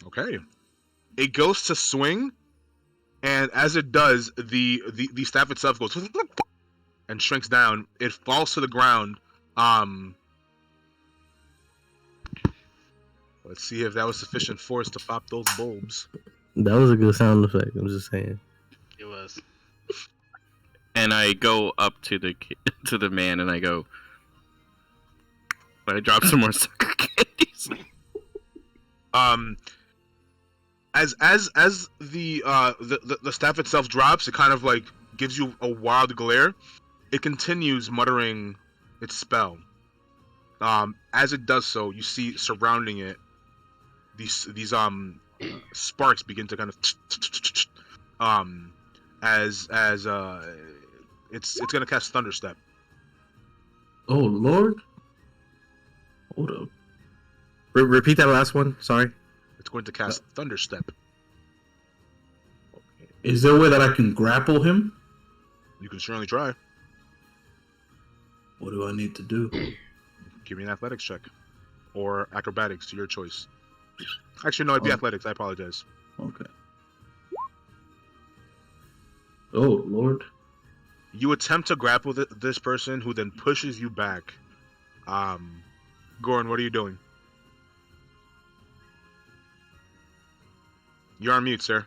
Speaker 3: Okay. It goes to swing, and as it does, the staff itself goes and shrinks down. It falls to the ground. Let's see if that was sufficient force to pop those bulbs.
Speaker 8: That was a good sound effect. I'm just saying.
Speaker 2: It was.
Speaker 1: And I go up to the man, and I go. I drop some more sucker candies.
Speaker 3: As the staff itself drops, it kind of like gives you a wild glare. It continues muttering its spell. As it does so, you see surrounding it these sparks begin to kind of as it's gonna cast Thunderstep.
Speaker 6: Oh Lord! Hold up.
Speaker 4: Repeat that last one. Sorry.
Speaker 3: It's going to cast Thunderstep.
Speaker 6: Is there a way that I can grapple him?
Speaker 3: You can certainly try.
Speaker 6: What do I need to do?
Speaker 3: Give me an athletics check. Or acrobatics, to your choice. Actually, no, it'd be athletics. I apologize.
Speaker 6: Okay. Oh, Lord.
Speaker 3: You attempt to grapple this person, who then pushes you back. Goran, what are you doing? You're on mute, sir.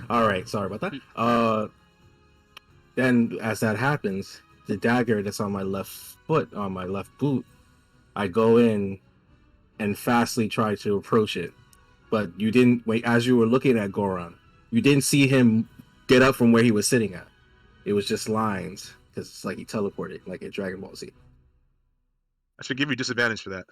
Speaker 4: All right, sorry about that. Then, as that happens, the dagger that's on my left foot, on my left boot, I go in and fastly try to approach it. But you didn't wait. As you were looking at Goran, you didn't see him get up from where he was sitting at. It was just lines, because it's like he teleported, like a Dragon Ball Z.
Speaker 3: I should give you disadvantage for that.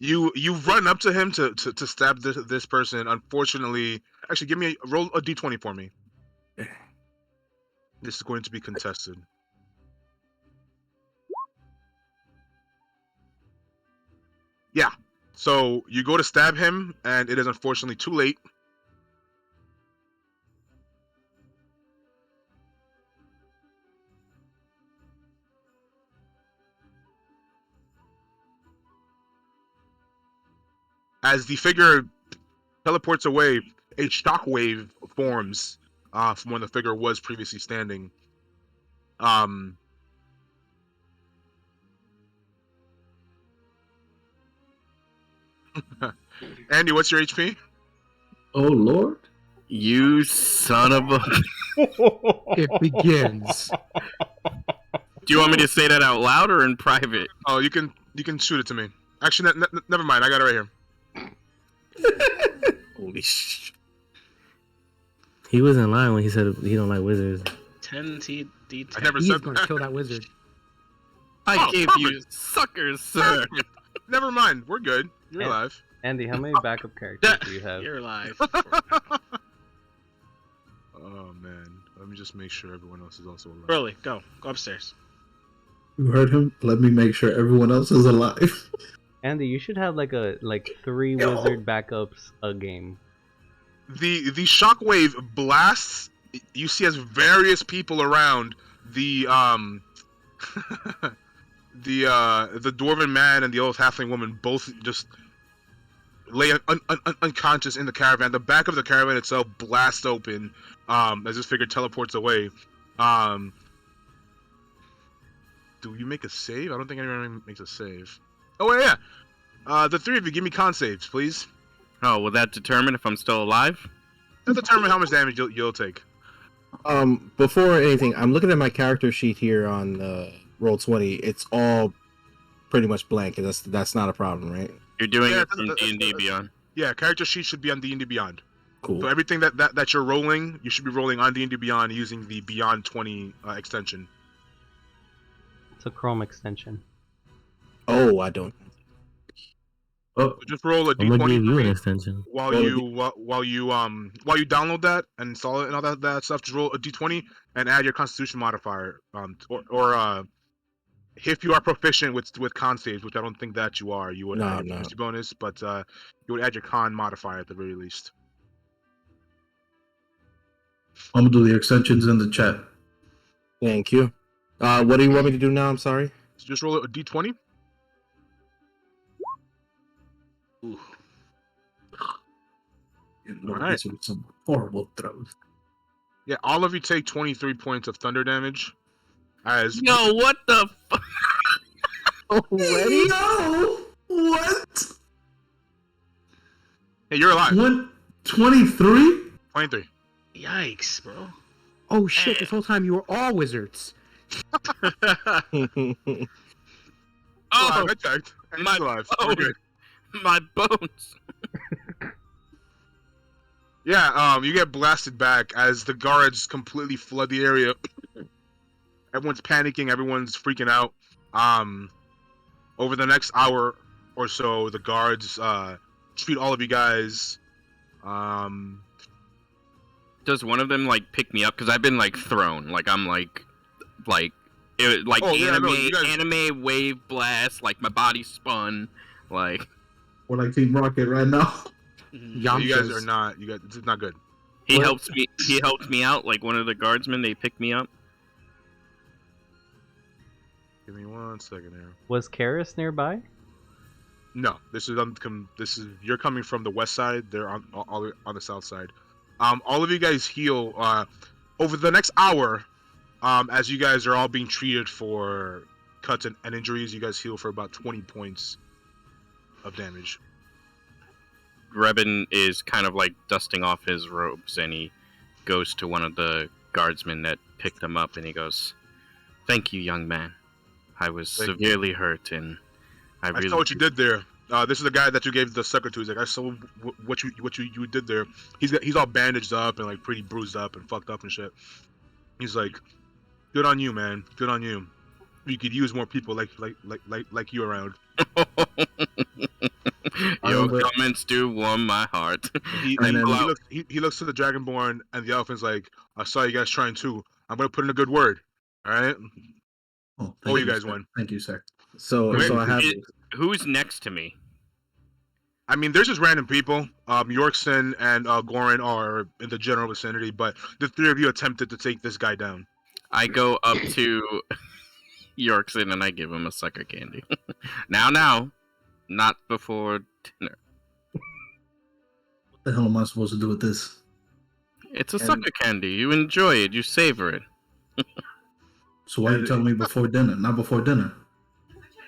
Speaker 3: You run up to him to stab this person. Unfortunately, actually, give me roll a d20 for me. This is going to be contested. Yeah. So you go to stab him, and it is unfortunately too late. As the figure teleports away, a shockwave forms from where the figure was previously standing. Um, Andy, what's your HP?
Speaker 6: Oh Lord.
Speaker 1: You son of a.
Speaker 7: It begins.
Speaker 1: Do you want me to say that out loud or in private?
Speaker 3: Oh, you can shoot it to me. Actually, never mind. I got it right here.
Speaker 4: Holy shit.
Speaker 8: He wasn't lying when he said he don't like wizards.
Speaker 2: 10 D10.
Speaker 3: I never
Speaker 7: He's
Speaker 3: said
Speaker 7: gonna kill that wizard.
Speaker 1: I
Speaker 3: Oh,
Speaker 1: gave you suckers, sir.
Speaker 3: Never mind. We're good. You're
Speaker 5: Yeah.
Speaker 3: alive.
Speaker 5: Andy, how many backup characters do you have?
Speaker 2: You're alive.
Speaker 3: Oh man. Let me just make sure everyone else is also alive.
Speaker 2: Broly, go upstairs.
Speaker 6: You heard him. Let me make sure everyone else is alive.
Speaker 5: Andy, you should have like 3
Speaker 6: Yo.
Speaker 5: wizard backups a game.
Speaker 3: The shockwave blasts. You see, as various people around the the dwarven man and the old halfling woman both just lay unconscious in the caravan. The back of the caravan itself blasts open as this figure teleports away. Do you make a save? I don't think anyone makes a save. Oh yeah. The three of you, give me con saves, please.
Speaker 1: Oh, will that determine if I'm still alive?
Speaker 3: That'll determine how much damage you'll take.
Speaker 4: Before anything, I'm looking at my character sheet here on Roll20. It's all pretty much blank, and that's not a problem, right?
Speaker 1: You're doing
Speaker 3: Yeah,
Speaker 1: it from D&D Beyond.
Speaker 3: Yeah, character sheet should be on D&D Beyond.
Speaker 4: Cool.
Speaker 3: So everything that you're rolling, you should be rolling on D&D Beyond using the Beyond 20 extension.
Speaker 5: It's a Chrome extension.
Speaker 4: Oh, I don't.
Speaker 6: Oh,
Speaker 3: So just roll a
Speaker 8: I'm gonna
Speaker 3: D20
Speaker 8: give you
Speaker 3: for
Speaker 8: an
Speaker 3: me
Speaker 8: extension.
Speaker 3: while
Speaker 4: Roll a
Speaker 3: you download that and install it and all that stuff. Just roll a D20 and add your Constitution modifier. Or if you are proficient with con saves, which I don't think that you are, you would add your proficiency bonus, but you would add your con modifier at the very least.
Speaker 6: I'm gonna do the extensions in the chat.
Speaker 4: Thank you. What do you want me to do now? I'm sorry.
Speaker 3: So just roll a D20.
Speaker 2: Ooh.
Speaker 3: Alright.
Speaker 6: With some horrible throws.
Speaker 3: Yeah, all of you take 23 points of thunder damage. As
Speaker 1: Yo, what the fuck?
Speaker 6: Already? No! What?
Speaker 3: hey, you're alive.
Speaker 6: 23?
Speaker 3: 23.
Speaker 2: Yikes, bro.
Speaker 7: Oh shit! This whole time you were all wizards.
Speaker 1: Oh,
Speaker 3: Alive, I checked. And
Speaker 1: my
Speaker 3: he's alive. We're
Speaker 1: bone.
Speaker 3: good.
Speaker 1: My bones.
Speaker 3: Yeah, you get blasted back as the guards completely flood the area. Everyone's panicking, everyone's freaking out. Over the next hour or so, the guards treat all of you guys.
Speaker 1: Does one of them like pick me up? Because I've been like thrown. Like I'm like
Speaker 3: Oh, yeah,
Speaker 1: anime
Speaker 3: no, you guys-
Speaker 1: anime wave blast. Like my body spun. Like
Speaker 6: We're like Team Rocket right now.
Speaker 2: Mhm.
Speaker 3: So you guys
Speaker 7: Yamchas.
Speaker 3: are not. You guys, it's not good.
Speaker 1: he
Speaker 7: What?
Speaker 1: helps me. He helps me out. Like one of the guardsmen, they pick me up.
Speaker 3: Give me 1 second here.
Speaker 5: Was Karis nearby?
Speaker 3: No, this is you're coming from the west side. They're on the south side. All of you guys heal over the next hour. As you guys are all being treated for cuts and injuries, you guys heal for about 20 points of damage.
Speaker 1: Rebin is kind of like dusting off his robes, and he goes to one of the guardsmen that picked him up, and he goes, "Thank you, young man. I was
Speaker 3: Thank you.
Speaker 1: severely hurt, and I
Speaker 3: I
Speaker 1: really."
Speaker 3: saw what you did there. This is the guy that you gave the sucker to. He's like, I saw what you did there. He's all bandaged up and like pretty bruised up and fucked up and shit. He's like, good on you, man. Good on you. You could use more people like you around.
Speaker 1: Your
Speaker 4: but-
Speaker 1: comments do warm my heart.
Speaker 3: He,
Speaker 4: And
Speaker 3: he,
Speaker 4: then-
Speaker 3: he looks he looks to the Dragonborn, and the elephant's like, "I saw you guys trying too. I'm gonna put in a good word. All right."
Speaker 6: Oh,
Speaker 3: Oh, you guys
Speaker 6: sir.
Speaker 3: won.
Speaker 6: Thank you, sir.
Speaker 4: So
Speaker 1: Where-
Speaker 4: I have
Speaker 1: it- Who's next to me?
Speaker 3: I mean, there's just random people. Yorkson and Goran are in the general vicinity, but the three of you attempted to take this guy down.
Speaker 1: I go up to Yorkson and I give him a sucker candy. Now, not before dinner.
Speaker 6: What the hell am I supposed to do with this?
Speaker 1: It's a
Speaker 4: And-
Speaker 1: sucker candy. You enjoy it. You savor it.
Speaker 6: So why are you telling me before dinner? Not before dinner.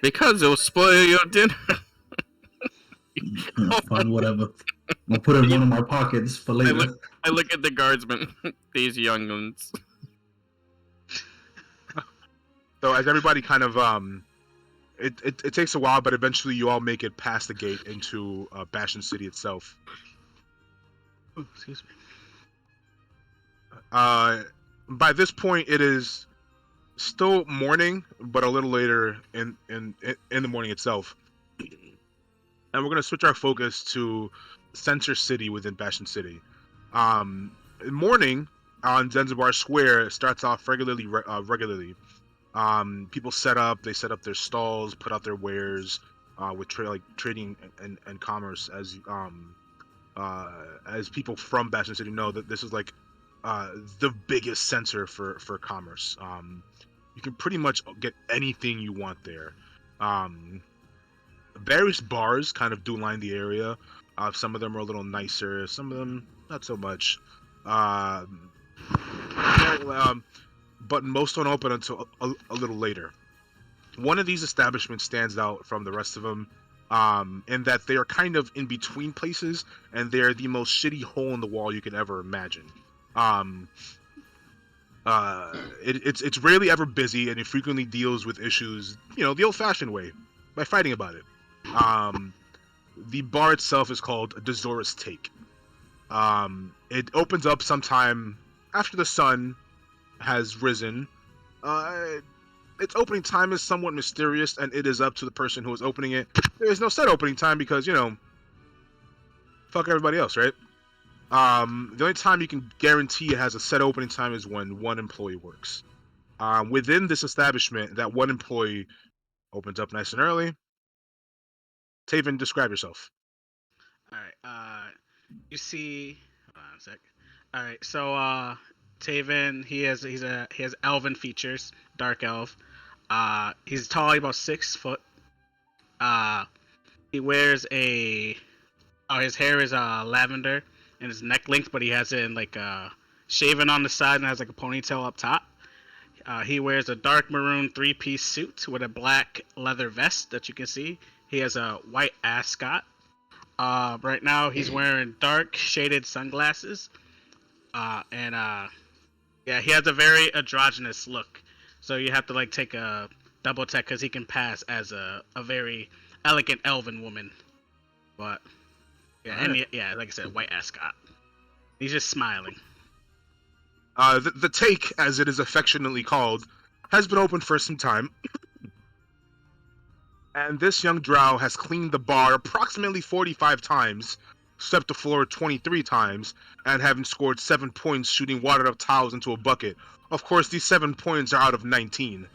Speaker 1: Because it'll spoil your dinner.
Speaker 6: Fine, whatever. I'm gonna put it in one of my pockets for later.
Speaker 1: I look at the guardsmen. These young ones.
Speaker 3: So as everybody kind of it takes a while, but eventually you all make it past the gate into Bastion City itself.
Speaker 2: Oh, excuse me.
Speaker 3: By this point, it is still morning, but a little later in the morning itself. And we're gonna switch our focus to Center City within Bastion City. Morning on Zanzibar Square starts off regularly. People they set up their stalls, put out their wares, with trading and commerce as people from Bastion City know that this is like the biggest center for commerce. You can pretty much get anything you want there. Various bars kind of do line the area. Some of them are a little nicer, some of them not so much. But most don't open until a little later. One of these establishments stands out from the rest of them in that they are kind of in between places, and they're the most shitty hole in the wall you can ever imagine. It's rarely ever busy, and it frequently deals with issues, the old-fashioned way, by fighting about it. The bar itself is called Dezora's Take. It opens up sometime after the sun has risen. Its opening time is somewhat mysterious, and it is up to the person who is opening it. There is no set opening time because, fuck everybody else, right? The only time you can guarantee it has a set opening time is when one employee works. Within this establishment, that one employee opens up nice and early. Taven, describe yourself.
Speaker 2: All right. You see. Hold on a sec. All right. So, Taven, he has elven features, dark elf. He's tall, about 6 foot. He wears his hair is lavender and his neck length, but he has it in like shaven on the side and has like a ponytail up top. He wears a dark maroon 3-piece suit with a black leather vest that you can see. He has a white ascot. Right now he's wearing dark shaded sunglasses. Yeah, he has a very androgynous look. So you have to like take a double check because he can pass as a very elegant elven woman. But yeah,
Speaker 3: Alright.
Speaker 2: and like I said, white ascot. He's just smiling.
Speaker 3: The Take, as it is affectionately called, has been open for some time. And this young drow has cleaned the bar approximately 45 times, swept the floor 23 times, and having scored 7 points shooting watered up towels into a bucket. Of course, these 7 points are out of 19.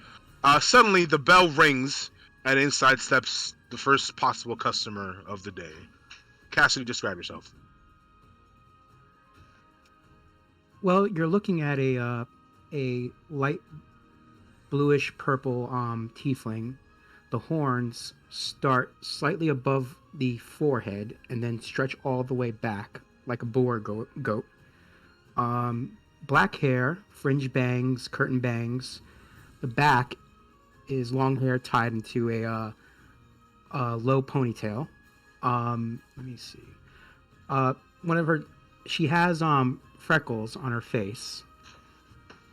Speaker 3: Suddenly, the bell rings, and inside steps the first possible customer of the day. Cassidy, describe yourself.
Speaker 7: Well, you're looking at a light bluish purple tiefling. The horns start slightly above the forehead and then stretch all the way back like a boar goat. Black hair, fringe bangs, curtain bangs. The back is long hair tied into a low ponytail. Let me see. She has freckles on her face.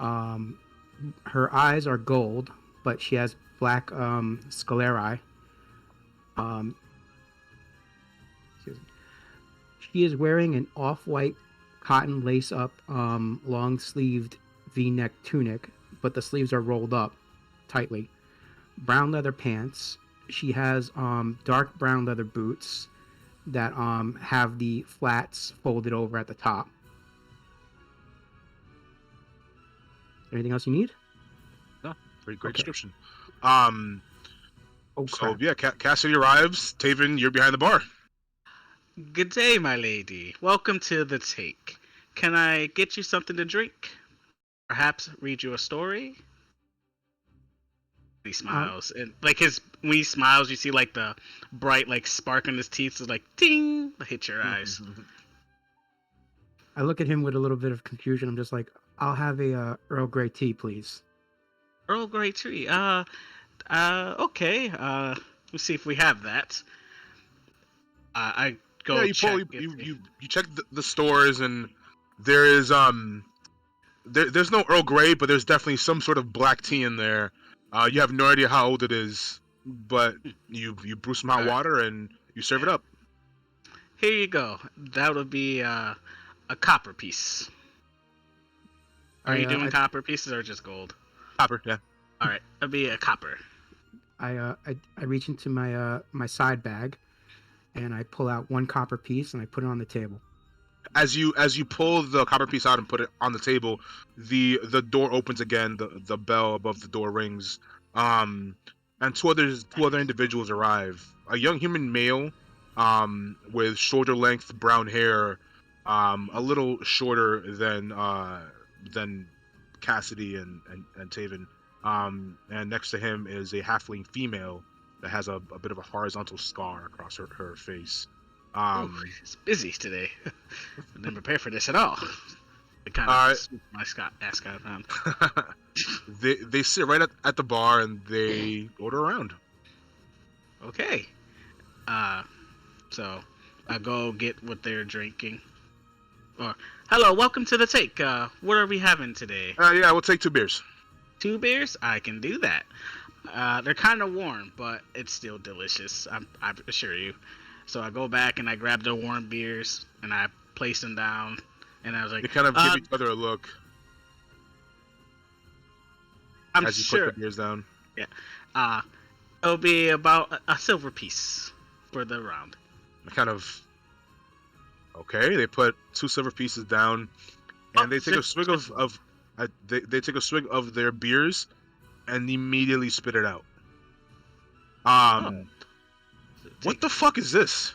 Speaker 7: Her eyes are gold, but she has black sclerae. Excuse me. She is wearing an off-white cotton lace-up long-sleeved V-neck tunic, but the sleeves are rolled up tightly. Brown leather pants. She has dark brown leather boots, that have the flats folded over at the top. Anything else you need?
Speaker 3: No, great
Speaker 7: Okay.
Speaker 3: description.
Speaker 7: Oh
Speaker 3: So
Speaker 7: crap!
Speaker 3: yeah, Cassidy arrives. Taven, you're behind the bar.
Speaker 2: Good day, my lady. Welcome to the take. Can I get you something to drink? Perhaps read you a story? He smiles, and like when he smiles, you see like the bright like spark in his teeth is like ding, hit your eyes.
Speaker 7: I look at him with a little bit of confusion. I'm just like, I'll have a Earl Grey tea, please.
Speaker 2: Earl Grey tree. Okay. Let's see if we have that. I go
Speaker 3: Yeah, you
Speaker 2: check.
Speaker 3: you check the stores, and there is there's no Earl Grey, but there's definitely some sort of black tea in there. You have no idea how old it is, but you brew some hot
Speaker 2: Alright.
Speaker 3: water and you serve it up.
Speaker 2: Here you go. That would be a copper piece. Are you doing copper pieces or just gold?
Speaker 3: Copper, yeah.
Speaker 2: All right, that'd be a copper.
Speaker 7: I reach into my side bag, and I pull out one copper piece and I put it on the table.
Speaker 3: As you pull the copper piece out and put it on the table, the door opens again. The bell above the door rings. And two other individuals arrive. A young human male, with shoulder length brown hair, a little shorter than Cassidy and Taven. And next to him is a halfling female that has a bit of a horizontal scar across her face.
Speaker 2: It's busy today. I didn't prepare for this at all. It kind of my ass got around.
Speaker 3: they sit right at the bar and they order around.
Speaker 2: Okay. So I go get what they're drinking. Or hello, welcome to the take. What are we having today?
Speaker 3: Yeah, we'll take 2 beers.
Speaker 2: 2 beers? I can do that. They're kind of warm, but it's still delicious. I assure you. So I go back and I grab the warm beers and I place them down. And I was like,
Speaker 3: they kind of give each other a look.
Speaker 2: I'm
Speaker 3: as you
Speaker 2: sure.
Speaker 3: put the beers down.
Speaker 2: Yeah. It'll be about a silver piece for the round.
Speaker 3: Kind of. Okay, they put 2 silver pieces down, and they take a swig they take a swig of their beers, and immediately spit it out. What the fuck is this?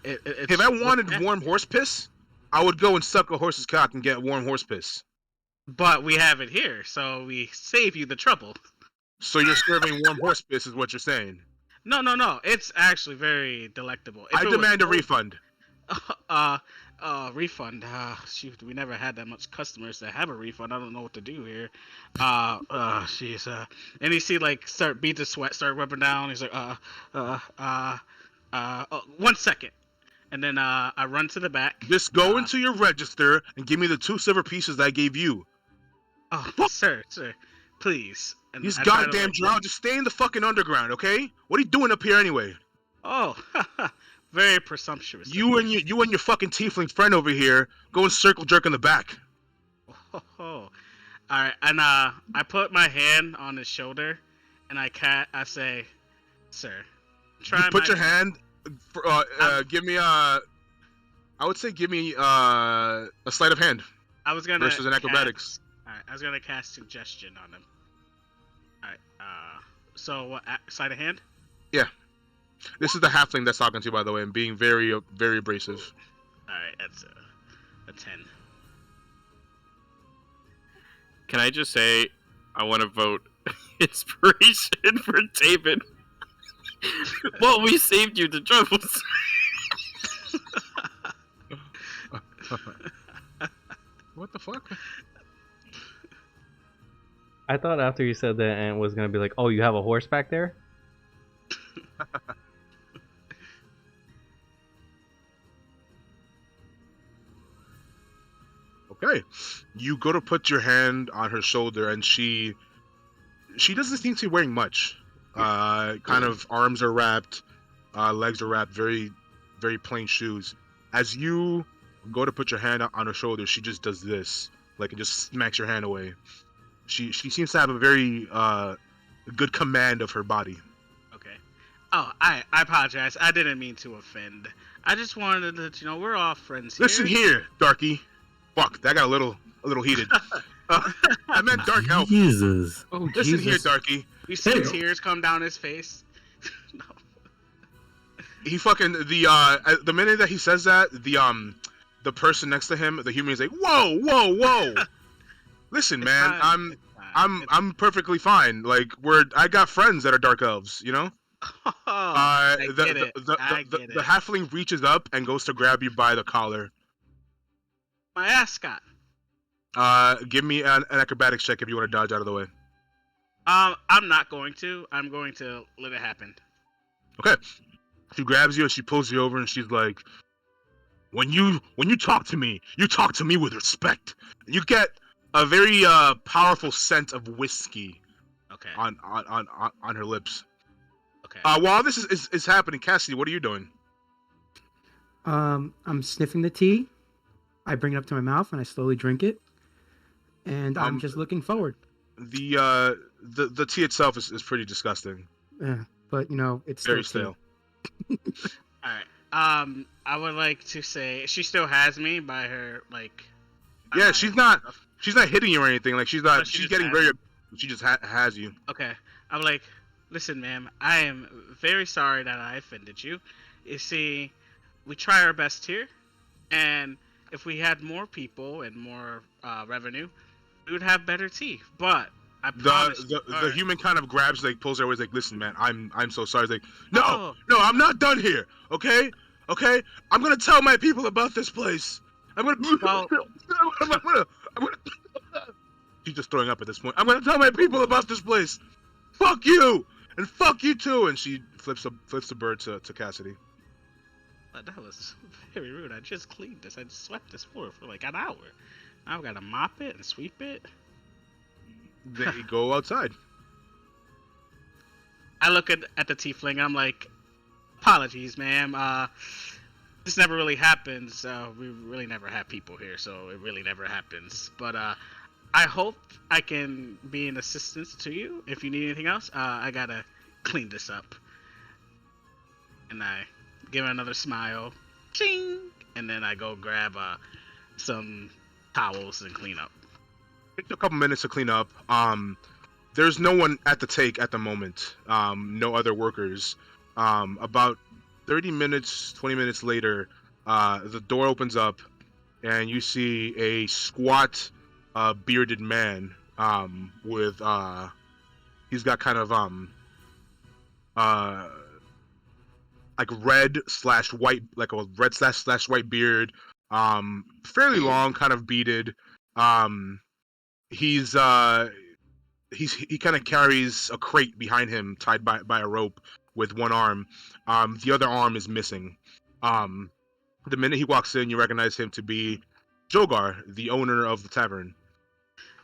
Speaker 3: If I wanted warm horse piss, I would go and suck a horse's cock and get warm horse piss.
Speaker 2: But we have it here, so we save you the trouble.
Speaker 3: So you're serving warm horse piss, is what you're saying?
Speaker 2: No. It's actually very delectable.
Speaker 3: I demand a refund.
Speaker 2: Refund. Shoot, we never had that much customers that have a refund. I don't know what to do here. Jeez. And you see, like, beads of sweat start rubbing down. He's like, 1 second. And then I run to the back.
Speaker 3: Just go into your register and give me the 2 silver pieces that I gave you.
Speaker 2: Oh, sir, please. And
Speaker 3: These goddamn drow, just stay in the fucking underground, okay? What are you doing up here anyway?
Speaker 2: Oh, very presumptuous.
Speaker 3: You and your fucking tiefling friend over here go and circle jerk in the back.
Speaker 2: Oh, all right, and I put my hand on his shoulder, and I say, "Sir, try."
Speaker 3: You put your hand. Give me I would say give me a sleight of hand.
Speaker 2: I was gonna
Speaker 3: versus an acrobatics.
Speaker 2: Alright, I was gonna cast suggestion on him. Alright, so what? Sleight of hand?
Speaker 3: Yeah. This is the halfling that's talking to you, by the way, and being very, very abrasive.
Speaker 2: Alright, that's a 10.
Speaker 1: Can I just say, I want to vote inspiration for David. Well, we saved you the troubles.
Speaker 3: What the fuck?
Speaker 5: I thought after you said that, Ant was gonna be like, "Oh, you have a horse back there?"
Speaker 3: Okay, you go to put your hand on her shoulder, and she doesn't seem to be wearing much. Kind of arms are wrapped, legs are wrapped, very, very plain shoes. As you go to put your hand on her shoulder, she just does this, like, it just smacks your hand away. She seems to have a very good command of her body.
Speaker 2: Okay. Oh, I apologize. I didn't mean to offend. I just wanted to let you know we're all friends here.
Speaker 3: Listen here, Darky. Fuck, that got a little heated. I meant Dark Elf.
Speaker 8: Jesus.
Speaker 7: Oh,
Speaker 3: Listen here,
Speaker 7: Jesus.
Speaker 3: Darky.
Speaker 2: You see
Speaker 6: Hey.
Speaker 2: tears come down his face. No.
Speaker 3: He fucking the minute that he says that, the person next to him, the human, is like, whoa, whoa, whoa. Listen,
Speaker 2: It's
Speaker 3: man,
Speaker 2: fine, it's fine.
Speaker 3: I'm perfectly fine. Like I got friends that are dark elves, you know.
Speaker 2: I get it. I get
Speaker 3: The
Speaker 2: it.
Speaker 3: halfling reaches up and goes to grab you by the collar.
Speaker 2: My ascot.
Speaker 3: Give me an acrobatics check if you want to dodge out of the way.
Speaker 2: I'm not going to. I'm going to let it happen.
Speaker 3: Okay. She grabs you and she pulls you over and she's like, when you talk to me, you talk to me with respect. You get a very powerful scent of whiskey
Speaker 2: Okay.
Speaker 3: on her lips.
Speaker 2: Okay.
Speaker 3: While this is happening, Cassidy, what are you doing?
Speaker 7: I'm sniffing the tea. I bring it up to my mouth and I slowly drink it. And I'm just looking forward.
Speaker 3: The tea itself is pretty disgusting.
Speaker 7: Yeah, but it's still
Speaker 3: Very
Speaker 7: tea.
Speaker 3: stale.
Speaker 2: All right. I would like to say she still has me by her like.
Speaker 3: Yeah, she's not hitting you or anything. Like she's not.
Speaker 2: Oh, she
Speaker 3: she's
Speaker 2: just
Speaker 3: getting
Speaker 2: has
Speaker 3: very. She just has you.
Speaker 2: Okay. I'm like, listen, ma'am. I am very sorry that I offended you. You see, we try our best here, and if we had more people and more revenue, we would have better tea. But I promise.
Speaker 3: The human kind of grabs, like pulls her away, is like, listen, man, I'm so sorry. He's like, no,
Speaker 2: Oh.
Speaker 3: no, I'm not done here. Okay, I'm gonna tell my people about this place. I'm gonna.
Speaker 2: Well-
Speaker 3: I'm gonna. She's just throwing up at this point. I'm gonna tell my people about this place. Fuck you and fuck you too. And she flips the bird to Cassidy.
Speaker 2: That was very rude. I just cleaned this. I just swept this floor for like an hour. Now I've got to mop it and sweep it.
Speaker 3: They go outside.
Speaker 2: I look at the tiefling and I'm like, apologies, ma'am. This never really happens. We really never have people here, so it really never happens. But I hope I can be an assistance to you. If you need anything else, I gotta clean this up. And I give her another smile. Ching! And then I go grab some towels and clean up.
Speaker 3: It took a couple minutes to clean up. There's no one at the take at the moment. No other workers. About 30 minutes, 20 minutes later, the door opens up, and you see a squat, bearded man. With he's got kind of like red/white, like a red/white beard. Fairly long, kind of beaded. He kind of carries a crate behind him tied by a rope with one arm. The other arm is missing. The minute he walks in, you recognize him to be Jogar, the owner of the tavern.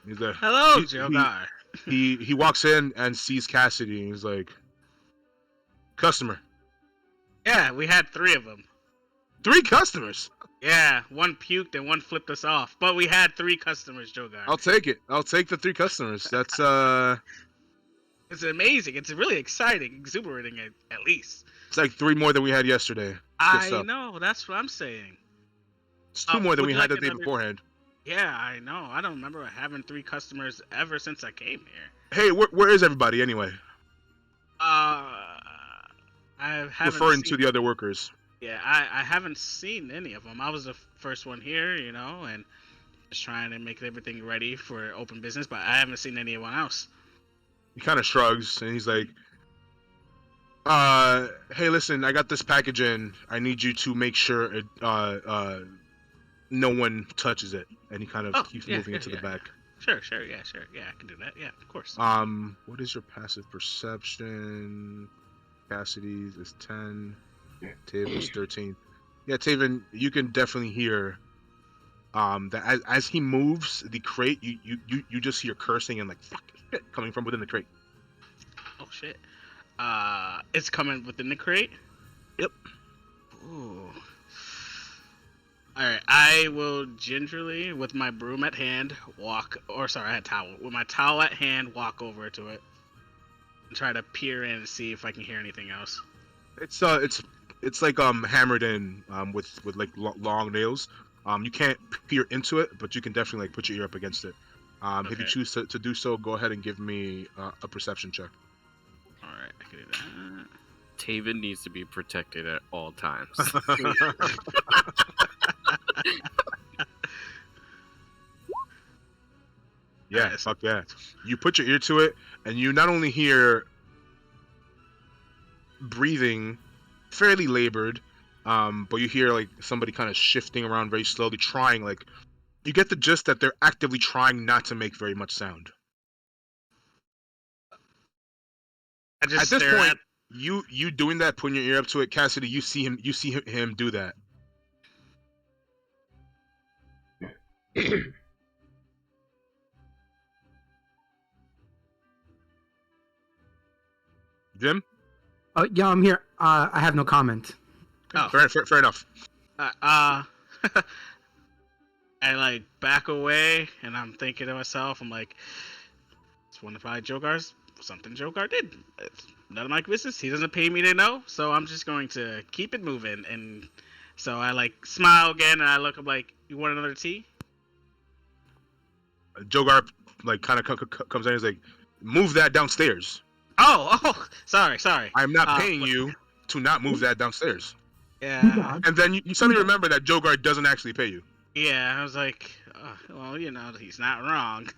Speaker 3: He's like,
Speaker 2: Hello, Jogar.
Speaker 3: He walks in and sees Cassidy, and he's like, customer.
Speaker 2: Yeah, we had 3 of them.
Speaker 3: 3 customers.
Speaker 2: Yeah, one puked and one flipped us off. But we had 3 customers, Jogar.
Speaker 3: I'll take it. I'll take the 3 customers. That's
Speaker 2: It's amazing. It's really exciting, exuberating at least.
Speaker 3: it's like 3 more than we had yesterday.
Speaker 2: I
Speaker 3: stuff.
Speaker 2: know. That's what I'm saying.
Speaker 3: It's 2 more than
Speaker 2: would
Speaker 3: we
Speaker 2: you
Speaker 3: had
Speaker 2: like
Speaker 3: the day
Speaker 2: another-
Speaker 3: beforehand.
Speaker 2: Yeah, I know. I don't remember having 3 customers ever since I came here.
Speaker 3: Hey, where is everybody anyway?
Speaker 2: I haven't
Speaker 3: Referring to
Speaker 2: seen-
Speaker 3: the other workers.
Speaker 2: Yeah, I haven't seen any of them. I was the first one here, and just trying to make everything ready for open business, but I haven't seen anyone else.
Speaker 3: He kind of shrugs and he's like, hey, listen, I got this package in. I need you to make sure it, no one touches it. And he kind of keeps moving it to the back.
Speaker 2: Sure, yeah, I can do that. Yeah, of course.
Speaker 3: What is your passive perception? Cassidy's is 10. Taven's 13. Yeah, Taven, you can definitely hear that as he moves the crate, you just hear cursing and like fuck shit coming from within the crate.
Speaker 2: Oh shit. It's coming within the crate?
Speaker 3: Yep.
Speaker 2: Ooh. Alright, I will gingerly, with my broom at hand, I had towel. With my towel at hand, walk over to it. And try to peer in and see if I can hear anything else.
Speaker 3: It's like hammered in with like long nails. You can't peer into it, but you can definitely like put your ear up against it. If you
Speaker 2: Okay.
Speaker 3: choose to do so, go ahead and give me a perception check.
Speaker 2: All right, I can do that.
Speaker 1: Taven needs to be protected at all times.
Speaker 3: Yeah,
Speaker 2: Alright,
Speaker 3: fuck yeah. You put your ear to it, and you not only hear breathing, fairly labored, but you hear like somebody kind of shifting around very slowly, trying like you get the gist that they're actively trying not to make very much sound.
Speaker 2: I just
Speaker 3: At this
Speaker 2: stare
Speaker 3: point,
Speaker 2: at.
Speaker 3: you doing that, putting your ear up to it, Cassidy, you see him do that. Jim?
Speaker 7: Yeah, I'm here. I have no comment.
Speaker 2: Oh.
Speaker 3: Fair enough.
Speaker 2: I like back away, and I'm thinking to myself, I'm like, it's one of my Jogar's something Jogar did. It's none of my business. He doesn't pay me to know, so I'm just going to keep it moving. And so I like smile again, and I look. I'm like, you want another tea?
Speaker 3: Jogar like kind of comes in and is like, move that downstairs.
Speaker 2: Oh, sorry.
Speaker 3: I'm not paying
Speaker 2: But-
Speaker 3: you to not move that downstairs.
Speaker 2: Yeah,
Speaker 3: And then you suddenly remember that Jogar doesn't actually pay you.
Speaker 2: yeah. I was like, well, he's not wrong.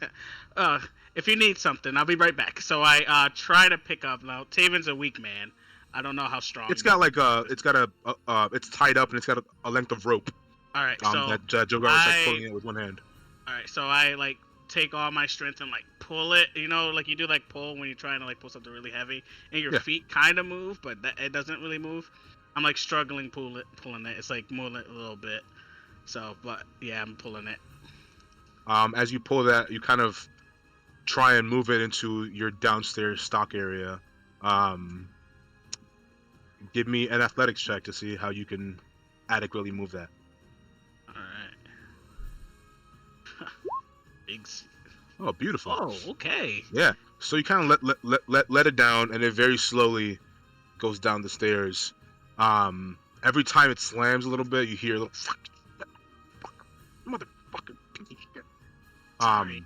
Speaker 2: If you need something, I'll be right back. So I try to pick up. Now, Taven's a weak man. I don't know how strong.
Speaker 3: It's got like it's tied up and it's got a length of rope.
Speaker 2: All right, so
Speaker 3: That Jogar is like pulling it with one hand.
Speaker 2: all right, so I like take all my strength and like pull it. Like you do like pull when you're trying to like pull something really heavy, and your
Speaker 3: Yeah.
Speaker 2: feet kind of move, but it doesn't really move. I'm like struggling pulling it. It's like moving it a little bit. So, but yeah, I'm pulling it.
Speaker 3: As you pull that, you kind of try and move it into your downstairs stock area. Give me an athletics check to see how you can adequately move that.
Speaker 2: All right. Big.
Speaker 3: Oh, beautiful.
Speaker 2: Oh, okay.
Speaker 3: Yeah. So you kind of let it down, and it very slowly goes down the stairs. Every time it slams a little bit, you hear a little fuck, motherfucker.
Speaker 2: Sorry.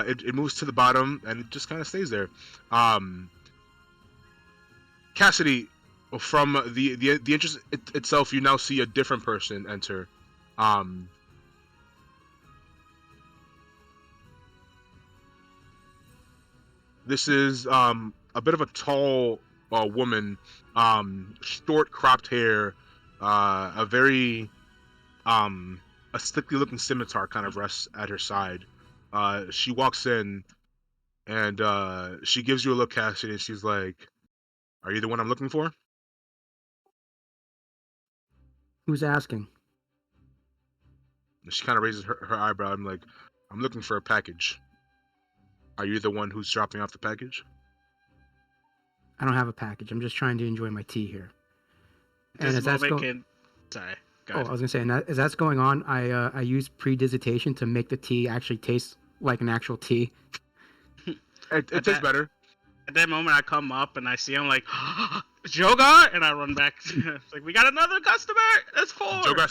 Speaker 3: It moves to the bottom and it just kind of stays there. Cassidy, from the entrance itself, you now see a different person enter. This is a bit of a tall woman, short cropped hair, a very a stickly looking scimitar kind of rests at her side. She walks in and she gives you a look, Cassidy, and she's like, "Are you the one I'm looking for?"
Speaker 7: Who's asking?
Speaker 3: And she kind of raises her eyebrow. I'm like, "I'm looking for a package. Are you the one who's dropping off the package?"
Speaker 7: I don't have a package. I'm just trying to enjoy my tea here. And
Speaker 2: This
Speaker 7: as that's
Speaker 2: moment
Speaker 7: going,
Speaker 2: Sorry. Go
Speaker 7: oh, I
Speaker 2: ahead.
Speaker 7: was gonna say, and as that's going on, I use predigitation to make the tea actually taste like an actual tea.
Speaker 3: It tastes better.
Speaker 2: At that moment, I come up and I see him like, Jogar, and I run back. It's like, we got another customer. That's 4.
Speaker 3: Jogar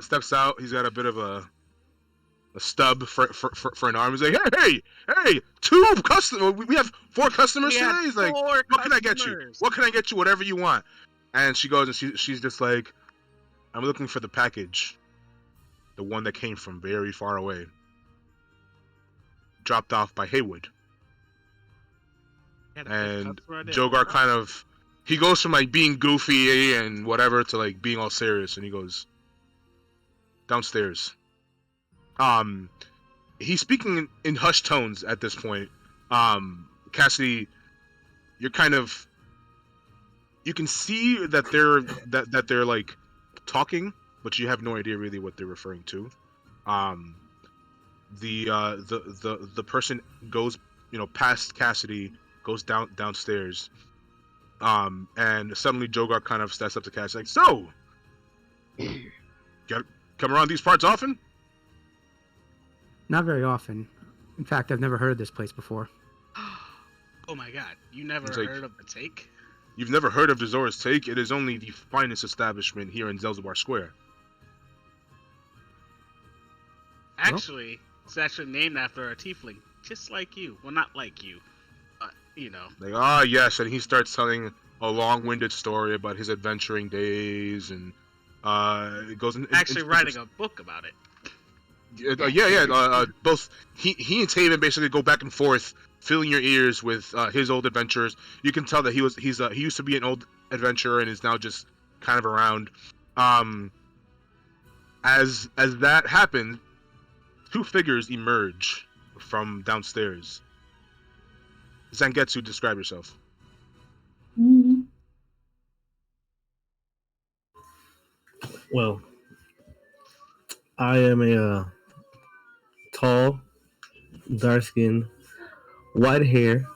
Speaker 3: steps out. He's got a bit of a stub for an arm. He's like, hey, 2 customers. We have 4 customers
Speaker 2: We
Speaker 3: today.
Speaker 2: had
Speaker 3: He's like,
Speaker 2: 4
Speaker 3: what can I get you?
Speaker 2: customers.
Speaker 3: What can I get you? Whatever you want. And she goes and she's just like, I'm looking for the package, the one that came from very far away, dropped off by Haywood.
Speaker 2: Yeah, the
Speaker 3: And
Speaker 2: customer I did.
Speaker 3: Jogar kind of, he goes from like being goofy and whatever to like being all serious, and he goes downstairs. He's speaking in hushed tones at this point. Cassidy, you're kind of, you can see that they're like talking, but you have no idea really what they're referring to. The person goes, past Cassidy, goes downstairs, and suddenly Jogar kind of steps up to Cassidy like, so, you come around these parts often?
Speaker 7: Not very often. In fact, I've never heard of this place before.
Speaker 2: Oh my god, you never
Speaker 3: It's like,
Speaker 2: heard of the Take?
Speaker 3: you've never heard of Dezora's Take? It is only the finest establishment here in Zelzabar Square.
Speaker 2: Actually, it's actually named after a tiefling, just like you. Well, not like you, but you know.
Speaker 3: Like, ah, yes, and he starts telling a long-winded story about his adventuring days, and it goes
Speaker 2: Actually, writing a book about it.
Speaker 3: both he and Taven basically go back and forth, filling your ears with his old adventures. You can tell that he used to be an old adventurer and is now just kind of around. As that happens, two figures emerge from downstairs. Zangetsu, describe yourself.
Speaker 8: Well, I am a tall, dark skin, white hair,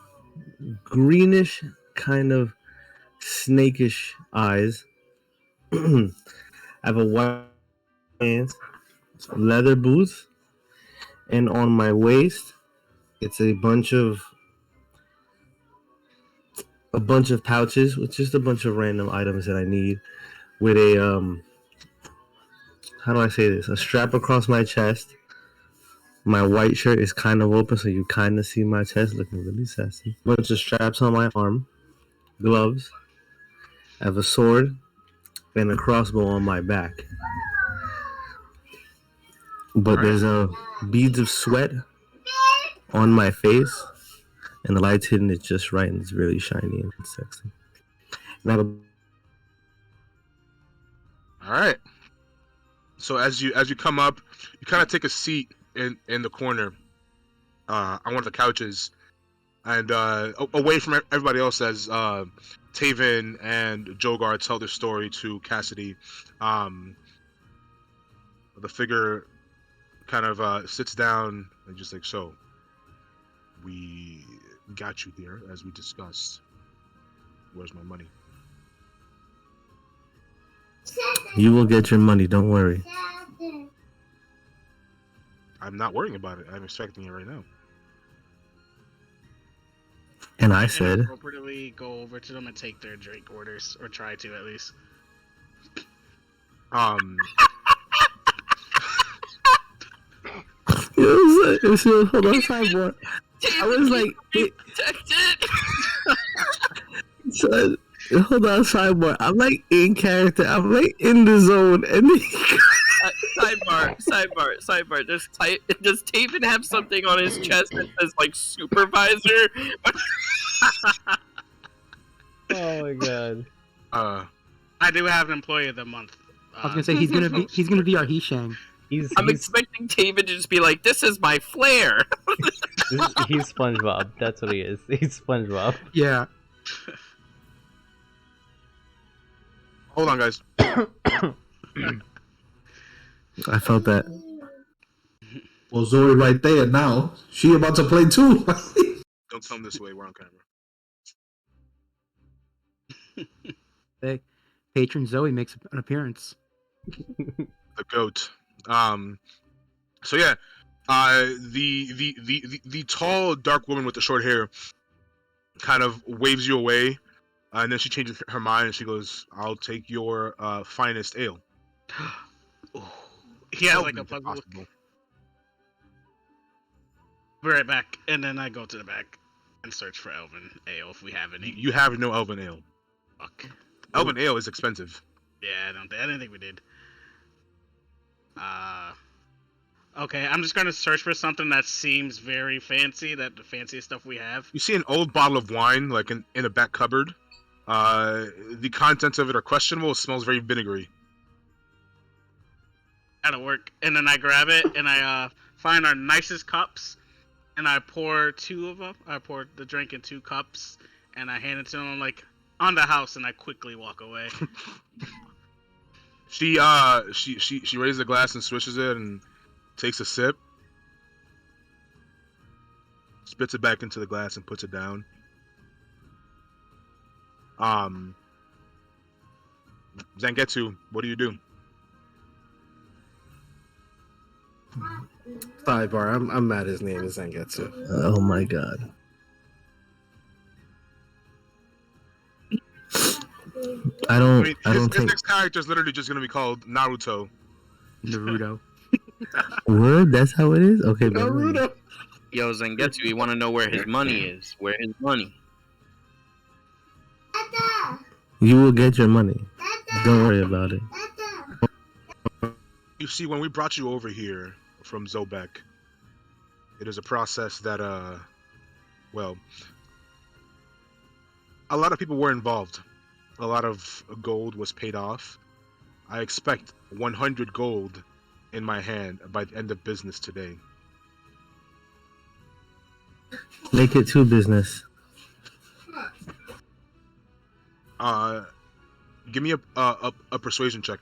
Speaker 8: greenish, kind of snakish eyes. I have a white pants, leather boots, and on my waist, it's a bunch of pouches with just a bunch of random items that I need. With a how do I say this? A strap across my chest. My white shirt is kind of open, so you kind of see my chest, looking really sassy. Bunch of straps on my arm, gloves. I have a sword and a crossbow on my back. But there's beads of sweat on my face, and the light's hitting it just right, and it's really shiny and sexy. And I have a
Speaker 3: All right. So as you come up, you kind of take a seat in the corner, on one of the couches, and away from everybody else as Taven and Jogar tell their story to Cassidy. The figure kind of sits down and just like, so we got you here as we discussed. Where's my money?
Speaker 8: You will get your money, don't worry.
Speaker 3: I'm not worrying about it. I'm expecting it right now.
Speaker 8: And I said,
Speaker 2: Appropriately go over to them and take their drink orders, or try to at least.
Speaker 8: it was hold on, sidebar. I was like, so, hold on, sidebar. I'm like in character. I'm like in the zone, and
Speaker 1: Sidebar. Does Taven have something on his chest that says like supervisor?
Speaker 5: Oh my god.
Speaker 2: I do have an employee of the month.
Speaker 7: I was gonna say he's gonna be our Hishang.
Speaker 1: I'm expecting Taven to just be like, "This is my flair."
Speaker 5: He's SpongeBob. That's what he is. He's SpongeBob.
Speaker 7: Yeah.
Speaker 3: Hold on, guys.
Speaker 8: I felt that.
Speaker 6: Well, Zoe right there now. She about to play too.
Speaker 3: Don't come this way. We're on camera.
Speaker 7: Hey, patron Zoe makes an appearance.
Speaker 3: The goat. So yeah, the tall dark woman with the short hair kind of waves you away, and then she changes her mind and she goes, "I'll take your finest ale."
Speaker 2: He has like
Speaker 3: Elven,
Speaker 2: a
Speaker 3: if
Speaker 2: puzzle.
Speaker 3: possible.
Speaker 2: Be right back, and then I go to the back and search for Elven ale if we have any.
Speaker 3: You have no elven ale.
Speaker 2: Fuck.
Speaker 3: Elven ale is expensive.
Speaker 2: Yeah, I didn't think we did. Okay, I'm just gonna search for something that seems very fancy. That the fanciest stuff we have.
Speaker 3: You see an old bottle of wine, like in a back cupboard. The contents of it are questionable. It smells very vinegary.
Speaker 2: That'll work. And then I grab it and I find our nicest cups, and I pour two of them. I pour the drink in 2 cups, and I hand it to them like on the house, and I quickly walk away.
Speaker 3: She raises the glass and swishes it and takes a sip, spits it back into the glass and puts it down. Zangetsu, what do you do?
Speaker 4: Sidebar. I'm mad his name is Zangetsu.
Speaker 8: Oh my god. I
Speaker 3: I
Speaker 8: don't.
Speaker 3: mean,
Speaker 8: I
Speaker 3: his,
Speaker 8: don't
Speaker 3: his
Speaker 8: take
Speaker 3: next character is literally just gonna be called Naruto.
Speaker 7: Naruto.
Speaker 8: word. That's how it is. Okay, but
Speaker 4: Naruto.
Speaker 1: Yo, Zangetsu, you want to know where his money is? Where his money?
Speaker 8: you will get your money. Don't worry about it.
Speaker 3: You see, when we brought you over here from Zobek, it is a process that, well, a lot of people were involved. A lot of gold was paid off. I expect 100 gold in my hand by the end of business today.
Speaker 8: Make it two business.
Speaker 3: Give me a persuasion check.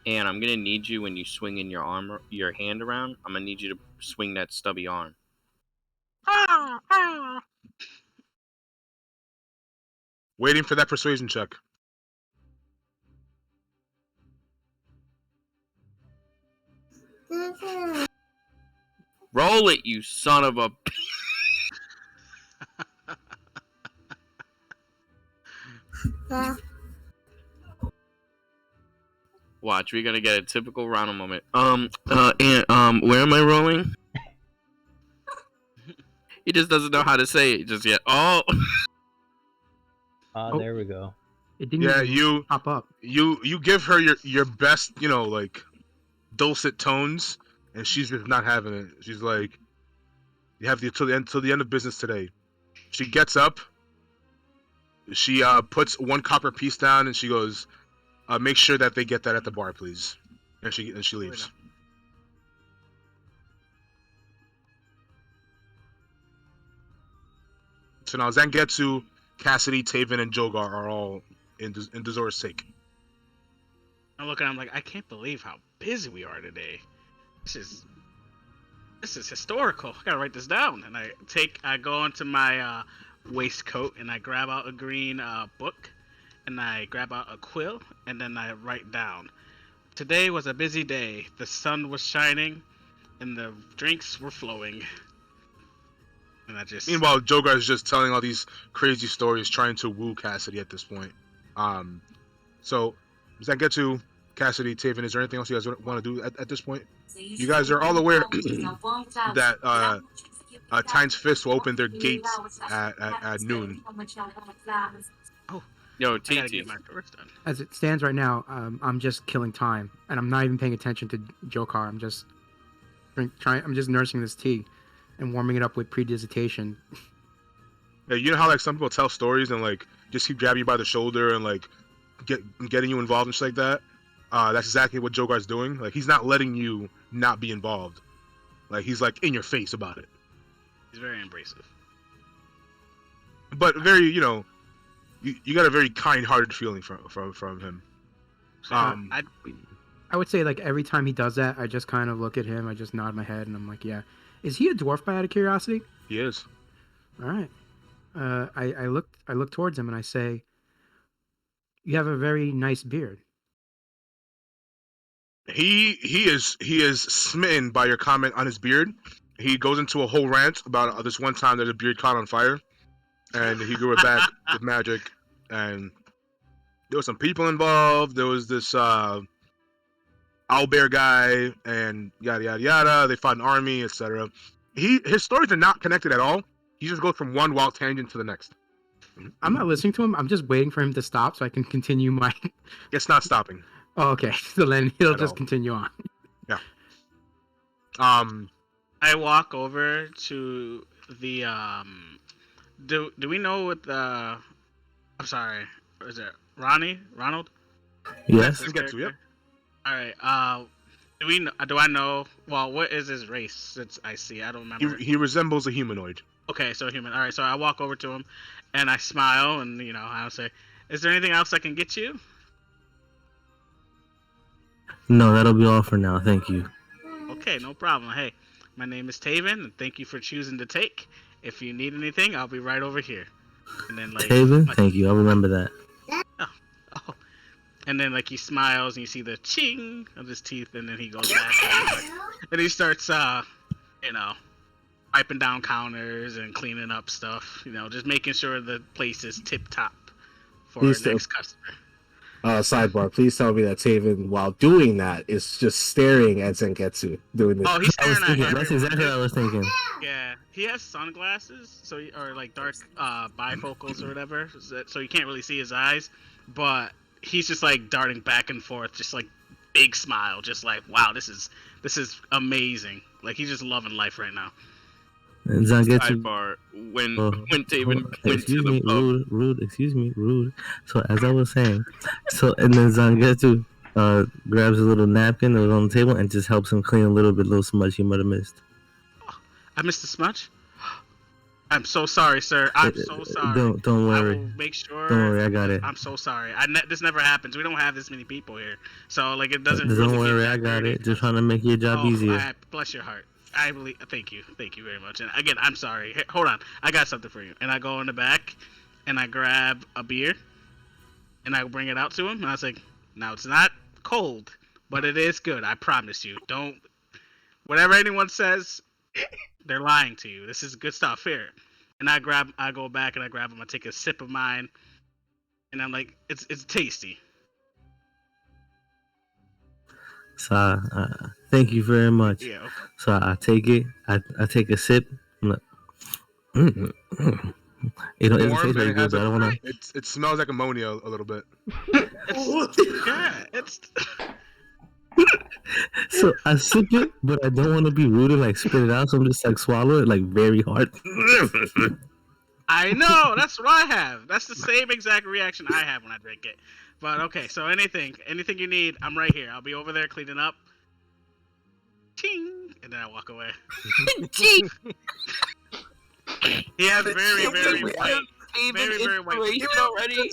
Speaker 1: And I'm gonna need you when you swing in your hand around. I'm gonna need you to swing that stubby arm.
Speaker 3: Waiting for that persuasion check.
Speaker 1: Roll it, you son of a. Watch, we're gonna get a typical Ronald moment. And where am I rolling? He just doesn't know how to say it just yet. Oh,
Speaker 7: Oh.
Speaker 5: There we go.
Speaker 7: It didn't
Speaker 3: Yeah,
Speaker 7: even pop up.
Speaker 3: you give her your best, like dulcet tones, and she's just not having it. She's like, you have till the end of business today. She gets up. She puts one copper piece down, and she goes, make sure that they get that at the bar, please. And she leaves. So now Zangetsu, Cassidy, Taven, and Jogar are all in Dazor's sake.
Speaker 2: I'm looking. I'm like, I can't believe how busy we are today. This is historical. I gotta write this down. And I go into my waistcoat and I grab out a green book, and I grab out a quill, and then I write down. Today was a busy day. The sun was shining, and the drinks were flowing. And I just.
Speaker 3: Meanwhile, Jogar is just telling all these crazy stories, trying to woo Cassidy at this point. So does that get to Cassidy, Taven? Is there anything else you guys want to do at this point? You guys are all aware that Tyne's Fist will open their gates at noon.
Speaker 2: Oh,
Speaker 1: yo,
Speaker 2: I gotta
Speaker 1: TT.
Speaker 2: get my first done.
Speaker 7: As it stands right now, I'm just killing time, and I'm not even paying attention to Jokar. I'm just I'm just nursing this tea, and warming it up with predigitation.
Speaker 3: Yeah, you know how like some people tell stories and like just keep grabbing you by the shoulder and like getting you involved and shit like that. That's exactly what Jogar's doing. Like he's not letting you not be involved. Like he's like in your face about it.
Speaker 2: He's very abrasive.
Speaker 3: But very, you got a very kind-hearted feeling from him.
Speaker 7: I would say like every time he does that, I just kind of look at him. I just nod my head, and I'm like, yeah. Is he a dwarf by out of curiosity?
Speaker 3: He is.
Speaker 7: All right. I look towards him and I say, "You have a very nice beard."
Speaker 3: He is smitten by your comment on his beard. He goes into a whole rant about this one time that his beard caught on fire, and he grew it back with magic. And there was some people involved. There was this owlbear guy, and yada yada yada. They fought an army, etc. His stories are not connected at all. He just goes from one wild tangent to the next.
Speaker 7: I'm not listening to him. I'm just waiting for him to stop so I can continue my.
Speaker 3: It's not stopping.
Speaker 7: Oh, okay. So then he'll
Speaker 3: At
Speaker 7: just
Speaker 3: all.
Speaker 7: continue on.
Speaker 3: Yeah.
Speaker 2: I walk over to the Do we know what the? I'm sorry. Is it Ronald?
Speaker 8: Yes.
Speaker 3: Let's get to it. Yep.
Speaker 2: All right. Do I know? Well, what is his race? Since I see, I don't remember.
Speaker 3: He resembles a humanoid.
Speaker 2: Okay, so human. All right, so I walk over to him, and I smile, and I'll say, "Is there anything else I can get you?"
Speaker 8: No, that'll be all for now. Thank you.
Speaker 2: Okay, no problem. Hey, my name is Taven, and thank you for choosing to take. If you need anything, I'll be right over here. And then
Speaker 8: Taven, thank you. I'll remember that.
Speaker 2: Oh. And then he smiles, and you see the ching of his teeth, and then he goes back, and he starts, fighting wiping down counters and cleaning up stuff. Just making sure the place is tip top for our next customer.
Speaker 4: Sidebar, please tell me that Taven, while doing that, is just staring at Zenketsu doing this.
Speaker 2: Oh, he's staring at everyone.
Speaker 8: That's exactly what I was thinking.
Speaker 2: Yeah, he has sunglasses, or like dark bifocals or whatever, so you can't really see his eyes. But he's just like darting back and forth, just like big smile, just like, wow, this is amazing. Like he's just loving life right now.
Speaker 8: And Zangetsu,
Speaker 1: Sidebar, when Taven went to
Speaker 8: excuse
Speaker 1: the
Speaker 8: me,
Speaker 1: pub,
Speaker 8: rude. Excuse me, rude. So as I was saying, and then Zangetsu grabs a little napkin that was on the table and just helps him clean a little smudge he might have missed.
Speaker 2: I missed the smudge. I'm so sorry, sir. I'm so sorry.
Speaker 8: Don't worry.
Speaker 2: I will make sure.
Speaker 8: Don't worry, I got it.
Speaker 2: I'm so sorry. This never happens. We don't have this many people here, so like it doesn't.
Speaker 8: Don't
Speaker 2: really
Speaker 8: worry, I got it. Just trying to make your job easier.
Speaker 2: Bless your heart. I believe. Thank you very much. And again, I'm sorry. Here, hold on, I got something for you. And I go in the back, and I grab a beer, and I bring it out to him. And I was like, "Now it's not cold, but it is good. I promise you. Don't. Whatever anyone says, they're lying to you. This is good stuff here." And I go back and I grab him. I take a sip of mine, and I'm like, "It's tasty."
Speaker 8: So thank you very much.
Speaker 2: Yeah. Okay.
Speaker 8: So I take it. I take a sip. I'm like, It doesn't taste very good, but I don't want to.
Speaker 3: It smells like ammonia a little bit.
Speaker 2: It's
Speaker 8: So I sip it, but I don't want to be rude and like spit it out. So I'm just like swallow it like very hard.
Speaker 2: I know. That's what I have. That's the same exact reaction I have when I drink it. But okay, so anything you need, I'm right here. I'll be over there cleaning up. Ching, and then I walk away.
Speaker 1: Ching.
Speaker 2: He has very white. Very white.
Speaker 1: Already.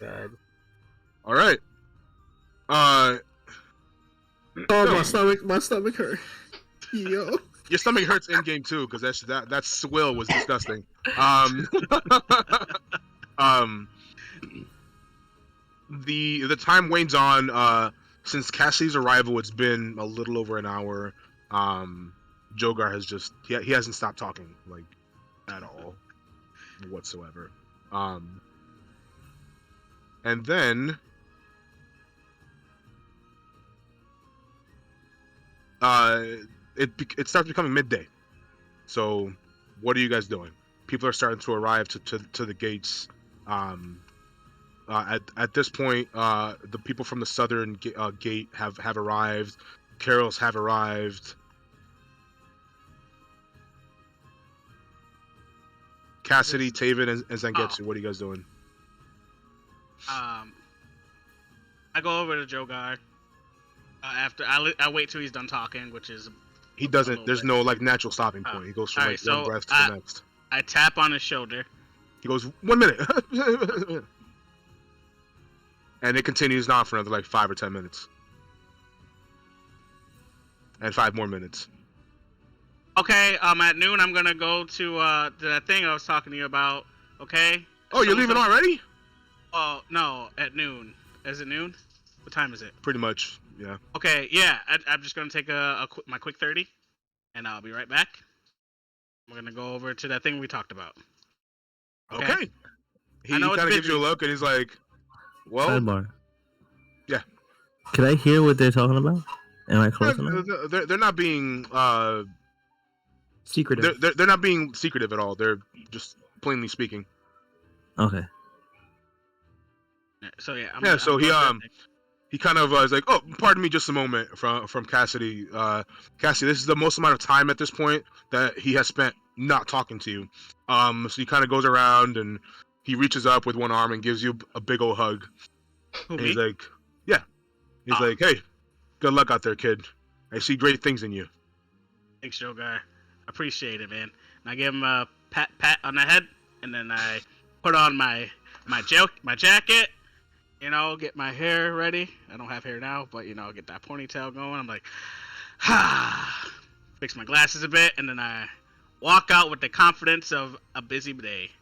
Speaker 4: God.
Speaker 3: All right.
Speaker 4: Oh, my stomach hurt. Yo.
Speaker 3: Your stomach hurts in game too, because that swill was disgusting. The time wanes on. Since Cassie's arrival, it's been a little over an hour. Jogar has just he hasn't stopped talking like at all, whatsoever. And then it starts becoming midday. So what are you guys doing? People are starting to arrive to the gates. At this point, the people from the southern gate have arrived. Carols have arrived. Cassidy, Taven, and Zangetsu, what are you guys doing?
Speaker 2: I go over to Jogar. After I wait till he's done talking, which is
Speaker 3: he doesn't. There's no like natural stopping point. He goes from like one breath to the next.
Speaker 2: I tap on his shoulder.
Speaker 3: He goes 1 minute, and it continues on for another like 5 or 10 minutes, and 5 more minutes.
Speaker 2: Okay, at noon I'm gonna go to that thing I was talking to you about. Okay.
Speaker 3: Oh, you're leaving already?
Speaker 2: Oh no, at noon. Is it noon? What time is it?
Speaker 3: Pretty much, yeah.
Speaker 2: Okay, yeah. I'm just gonna take my quick 30, and I'll be right back. We're gonna go over to that thing we talked about.
Speaker 3: Okay. He kind of gives you a look, and he's like, "Well,
Speaker 8: Sidebar.
Speaker 3: Yeah.
Speaker 8: Can I hear what they're talking about? Am I close enough?
Speaker 3: They're not being
Speaker 7: secretive.
Speaker 3: They're not being secretive at all. They're just plainly speaking.
Speaker 8: Okay.
Speaker 2: So yeah.
Speaker 3: He kind of is like, "Oh, pardon me, just a moment." From Cassidy. Cassidy, this is the most amount of time at this point that he has spent not talking to you. So he kind of goes around and he reaches up with one arm and gives you a big old hug. And he's like, "Yeah." He's like, "Hey, good luck out there, kid. I see great things in you."
Speaker 2: Thanks, Jogar. Appreciate it, man. And I give him a pat on the head, and then I put on my jacket. Get my hair ready. I don't have hair now, but get that ponytail going. I'm like, fix my glasses a bit, and then I walk out with the confidence of a busy day.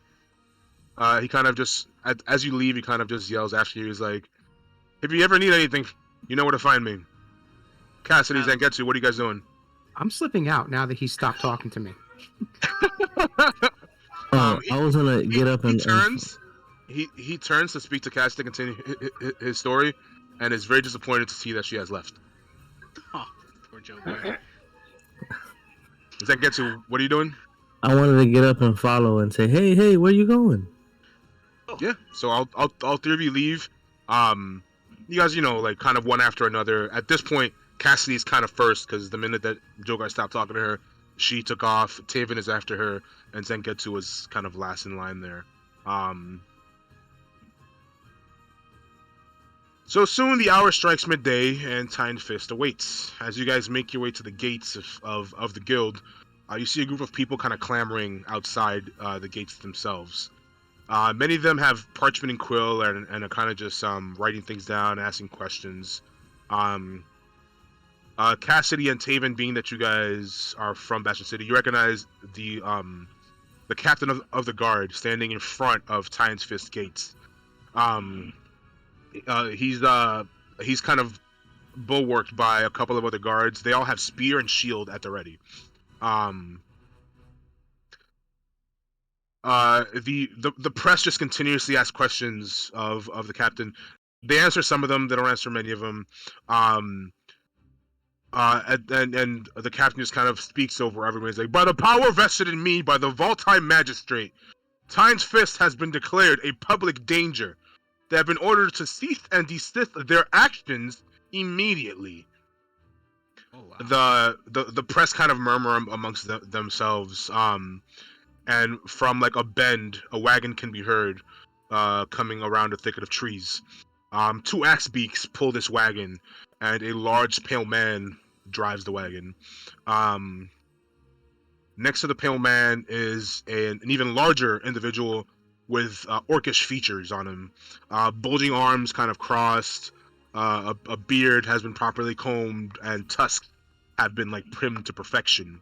Speaker 3: He kind of just, as you leave, he kind of just yells after you. He's like, "If you ever need anything, you know where to find me." Cassidy, Zangetsu, what are you guys doing?
Speaker 7: I'm slipping out now that he stopped talking to me.
Speaker 8: Oh, I was gonna get up
Speaker 3: he
Speaker 8: and
Speaker 3: turns. He turns to speak to Cassidy to continue his story, and is very disappointed to see that she has left.
Speaker 2: Oh, poor Joe boy.
Speaker 3: Zangetsu, what are you doing?
Speaker 8: I wanted to get up and follow and say, hey, where you going?
Speaker 3: Yeah, so all three of you leave. You guys, like kind of one after another. At this point, Cassidy's kind of first because the minute that Jogar stopped talking to her, she took off. Taven is after her, and Zangetsu was kind of last in line there. So soon the hour strikes midday, and Tyne Fist awaits. As you guys make your way to the gates of the guild, you see a group of people kind of clamoring outside the gates themselves. Many of them have parchment and quill and are kind of just writing things down, asking questions. Cassidy and Taven, being that you guys are from Bastion City, you recognize the captain of the guard standing in front of Tyne's Fist gates. He's kind of bulwarked by a couple of other guards. They all have spear and shield at the ready. The press just continuously asks questions of the captain. They answer some of them. They don't answer many of them. And the captain just kind of speaks over everyone. He's like, by the power vested in me by the Voltime Magistrate, Tyne's Fist has been declared a public danger. They have been ordered to cease and desist their actions immediately.
Speaker 2: Oh, wow.
Speaker 3: The press kind of murmur amongst themselves. And from like a bend, a wagon can be heard coming around a thicket of trees. Two axe beaks pull this wagon, and a large pale man drives the wagon. Next to the pale man is an even larger individual with orcish features on him. Bulging arms kind of crossed, a beard has been properly combed, and tusks have been like primed to perfection.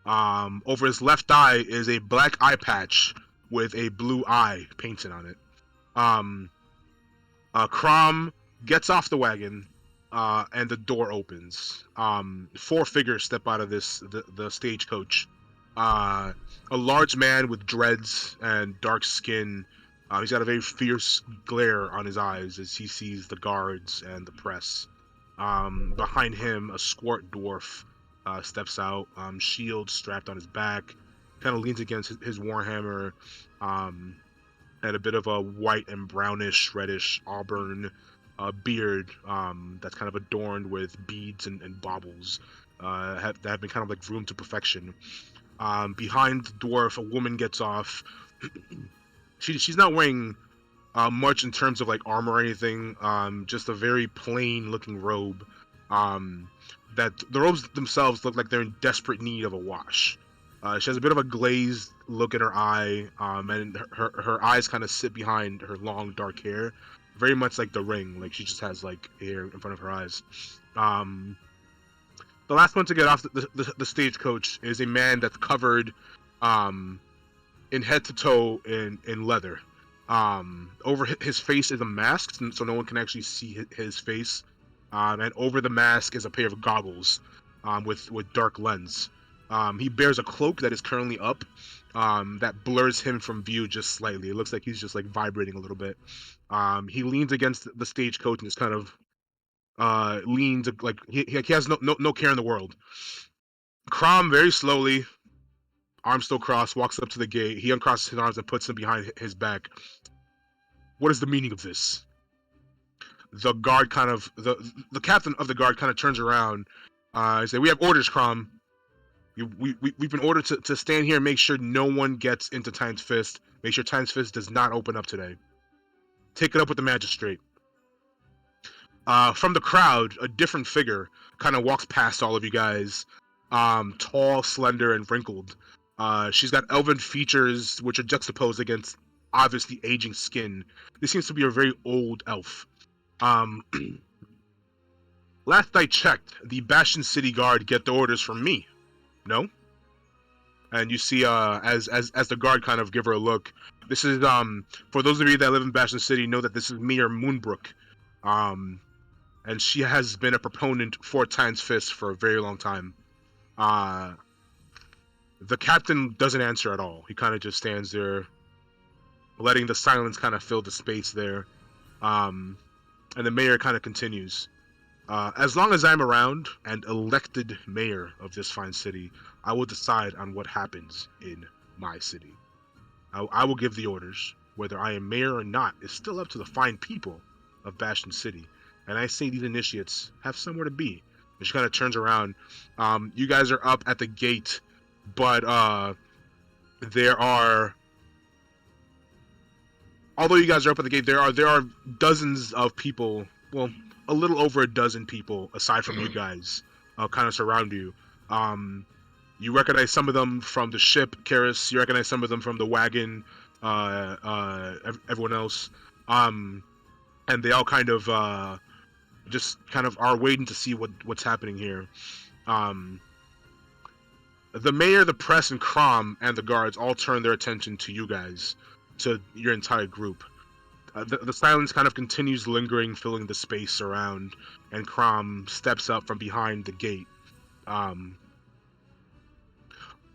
Speaker 3: Over his left eye is a black eye patch with a blue eye painted on it. Crom gets off the wagon, and the door opens. Four figures step out of the stagecoach. A large man with dreads and dark skin. He's got a very fierce glare on his eyes as he sees the guards and the press. Behind him, a squat dwarf steps out, shield strapped on his back, kind of leans against his warhammer, and a bit of a white and brownish, reddish auburn beard that's kind of adorned with beads and baubles that have been kind of like groomed to perfection. Behind the dwarf, a woman gets off. She's not wearing much in terms of like armor or anything, just a very plain looking robe. That the robes themselves look like they're in desperate need of a wash. She has a bit of a glazed look in her eye, and her eyes kind of sit behind her long dark hair, very much like the Ring. Like she just has like hair in front of her eyes. The last one to get off the stagecoach is a man that's covered in head to toe in leather. Over his face is a mask, so no one can actually see his face. And over the mask is a pair of goggles with dark lens. He bears a cloak that is currently up that blurs him from view just slightly. It looks like he's just like vibrating a little bit. He leans against the stagecoach and just kind of leans like he has no care in the world. Crom very slowly, arms still crossed, walks up to the gate. He uncrosses his arms and puts them behind his back. What is the meaning of this? The guard kind of the captain of the guard kind of turns around. He said, "We have orders, Crom. We've been ordered to stand here and make sure no one gets into Tyne's Fist. Make sure Tyne's Fist does not open up today. Take it up with the magistrate." From the crowd, a different figure kind of walks past all of you guys. Tall, slender, and wrinkled. She's got elven features which are juxtaposed against obviously aging skin. This seems to be a very old elf. Last I checked, the Bastion City Guard get the orders from me. No? And you see, as the guard kind of give her a look, this is for those of you that live in Bastion City, know that this is Mir Moonbrook. and she has been a proponent for Titan's Fist for a very long time. The captain doesn't answer at all. He kind of just stands there, letting the silence kind of fill the space there. And the mayor kind of continues. As long as I'm around and elected mayor of this fine city, I will decide on what happens in my city. I will give the orders. Whether I am mayor or not is still up to the fine people of Bastion City. And I say these initiates have somewhere to be. And she kind of turns around. You guys are up at the gate, but there are... Although you guys are up at the gate, there are dozens of people, well, a little over a dozen people, aside from you guys, kind of surround you. You recognize some of them from the ship, Karis. You recognize some of them from the wagon, everyone else. And they all kind of just kind of are waiting to see what's happening here. The mayor, the press, and Crom and the guards all turn their attention to you guys, to your entire group. The silence kind of continues lingering, filling the space around, and Crom steps up from behind the gate.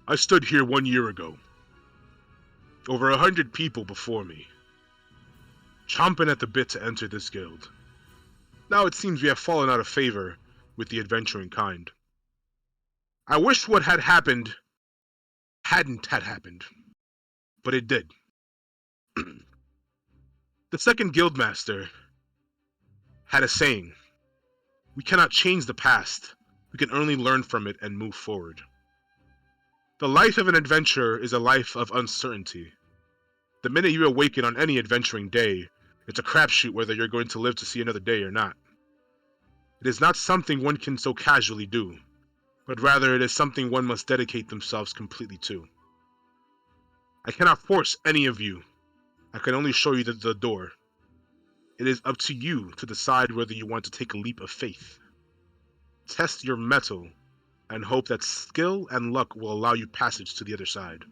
Speaker 3: I stood here 1 year ago. Over 100 people before me, chomping at the bit to enter this guild. Now it seems we have fallen out of favor with the adventuring kind. I wish what had happened hadn't had happened, but it did. The second guildmaster had a saying, we cannot change the past, we can only learn from it and move forward. The life of an adventurer is a life of uncertainty. The minute you awaken on any adventuring day, it's a crapshoot whether you're going to live to see another day or not. It is not something one can so casually do, but rather it is something one must dedicate themselves completely to. I cannot force any of you. I can only show you the door. It is up to you to decide whether you want to take a leap of faith. Test your mettle and hope that skill and luck will allow you passage to the other side.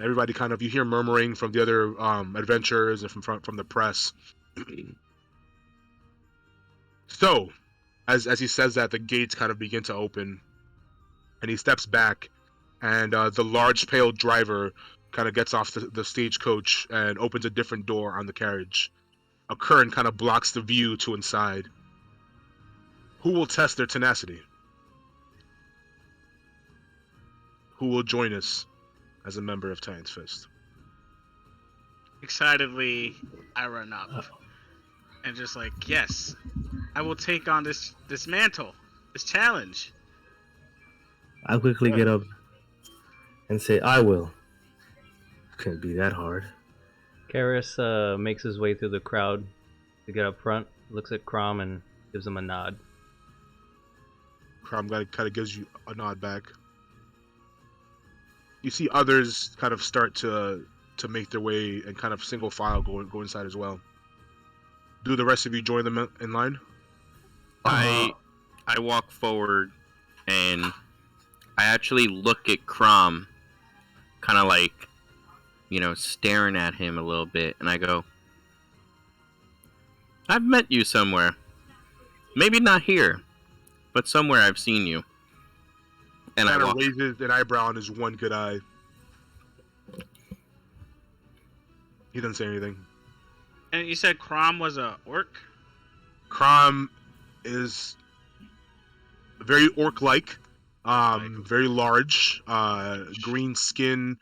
Speaker 3: Everybody kind of, you hear murmuring from the other adventurers and from the press. So, as he says that, the gates kind of begin to open, and he steps back, and the large pale driver kind of gets off the stagecoach and opens a different door on the carriage. A current kind of blocks the view to inside. Who will test their tenacity? Who will join us as a member of Titan's Fist?
Speaker 2: Excitedly, I run up and just like, yes, I will take on this mantle, this challenge.
Speaker 8: I quickly get up and say, I will. Couldn't be that hard.
Speaker 5: Karis makes his way through the crowd to get up front, looks at Crom and gives him a nod.
Speaker 3: Crom kind of gives you a nod back. You see others kind of start to make their way and kind of single file go inside as well. Do the rest of you join them in line?
Speaker 1: I walk forward and I actually look at Crom, kind of like, staring at him a little bit, and I go, I've met you somewhere. Maybe not here, but somewhere I've seen you. And
Speaker 3: kind of raises an eyebrow on his one good eye. He doesn't say anything.
Speaker 2: And you said Crom was a orc?
Speaker 3: Crom is very orc-like, very large, green skin,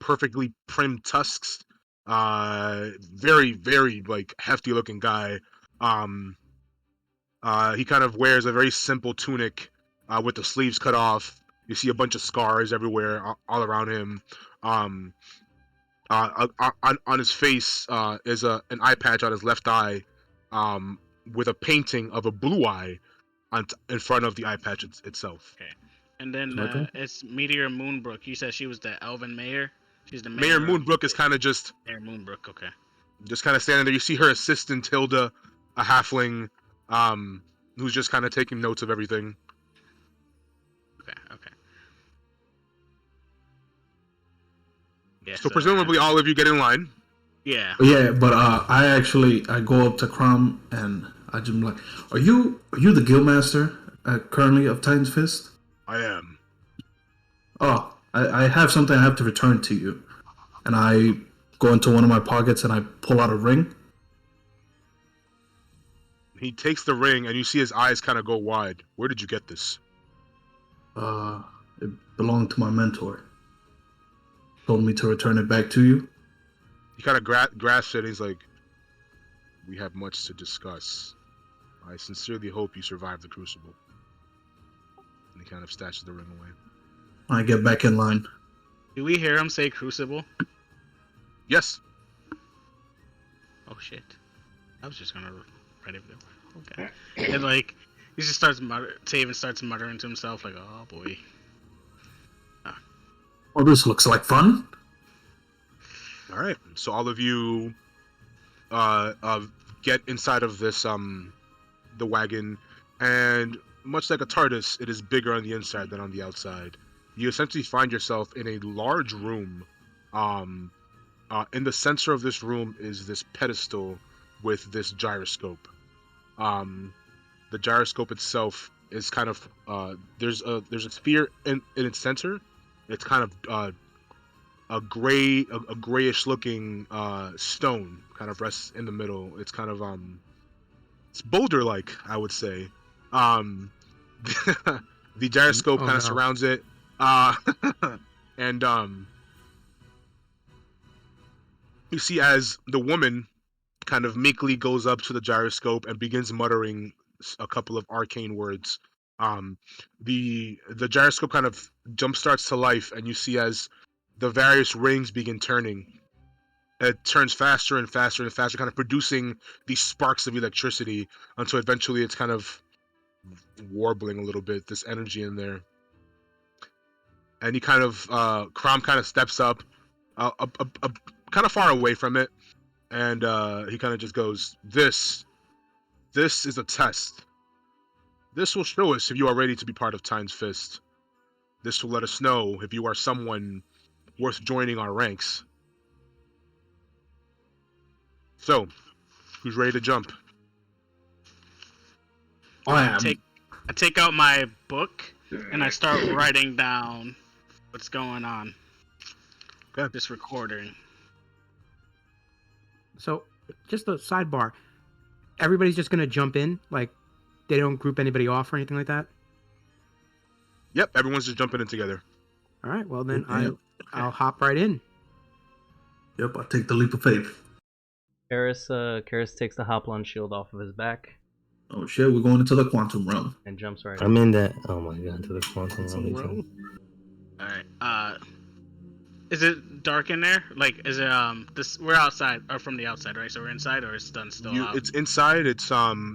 Speaker 3: perfectly primed tusks, very, very hefty-looking guy. He kind of wears a very simple tunic with the sleeves cut off. You see a bunch of scars everywhere, all around him. On his face is an eye patch on his left eye, with a painting of a blue eye in front of the eye patch itself.
Speaker 2: Okay. And then it's Meteor Moonbrook. You said she was the Elven Mayor? She's the
Speaker 3: Mayor Moonbrook is kind of just...
Speaker 2: Mayor Moonbrook, okay.
Speaker 3: Just kind of standing there. You see her assistant, Hilda, a halfling, who's just kind of taking notes of everything.
Speaker 2: Okay. Yeah,
Speaker 3: So presumably all of you get in line.
Speaker 2: Yeah.
Speaker 6: Yeah, but I go up to Crom and I just like, are you the guildmaster currently of Titan's Fist?
Speaker 3: I am.
Speaker 6: Oh, I have something I have to return to you, and I go into one of my pockets and I pull out a ring.
Speaker 3: He takes the ring, and you see his eyes kind of go wide. Where did you get this?
Speaker 6: Uh, it belonged to my mentor. Told me to return it back to you.
Speaker 3: He kind of grasps it, and he's like, "We have much to discuss. I sincerely hope you survive the crucible." And he kind of stashes the ring away.
Speaker 6: I get back in line.
Speaker 2: Do we hear him say crucible?
Speaker 3: Yes.
Speaker 2: Oh shit. I was just gonna write it down. Okay. And like he just starts Taven starts muttering to himself like, oh boy.
Speaker 6: Well, this looks like fun.
Speaker 3: All right. So all of you get inside of this the wagon, and much like a TARDIS, it is bigger on the inside than on the outside. You essentially find yourself in a large room. In the center of this room is this pedestal with this gyroscope. The gyroscope itself is kind of there's a sphere in its center. It's kind of a grayish looking stone kind of rests in the middle. It's kind of it's boulder like, I would say. Um, the gyroscope kind of
Speaker 7: no.
Speaker 3: surrounds it, and you see as the woman kind of meekly goes up to the gyroscope and begins muttering a couple of arcane words. Um, the gyroscope kind of jump starts to life, and you see as the various rings begin turning. It turns faster and faster and faster, kind of producing these sparks of electricity until eventually it's kind of warbling a little bit. This energy in there, and he kind of Crom kind of steps up, kind of far away from it, and he kind of just goes, This is a test. This will show us if you are ready to be part of Titan's Fist. This will let us know if you are someone worth joining our ranks. So, who's ready to jump?
Speaker 6: I
Speaker 2: I
Speaker 6: am.
Speaker 2: take out my book and I start writing down what's going on.
Speaker 3: Okay.
Speaker 2: Just recording.
Speaker 7: So, just a sidebar. Everybody's just gonna jump in, like they don't group anybody off or anything like that.
Speaker 3: Yep, everyone's just jumping in together.
Speaker 7: All right, well then
Speaker 6: Yep.
Speaker 7: I'll hop right in.
Speaker 6: Yep, I take the leap of faith.
Speaker 5: Karis takes the Hoplon shield off of his back
Speaker 6: Oh shit, we're going into the quantum realm.
Speaker 5: and jumps right
Speaker 8: I'm
Speaker 5: in.
Speaker 8: in that. Oh my god, to the quantum realm.
Speaker 2: All right. Is it dark in there? Like, is it this? We're outside, or from the outside, right? So we're inside, or it's done still out.
Speaker 3: It's inside. It's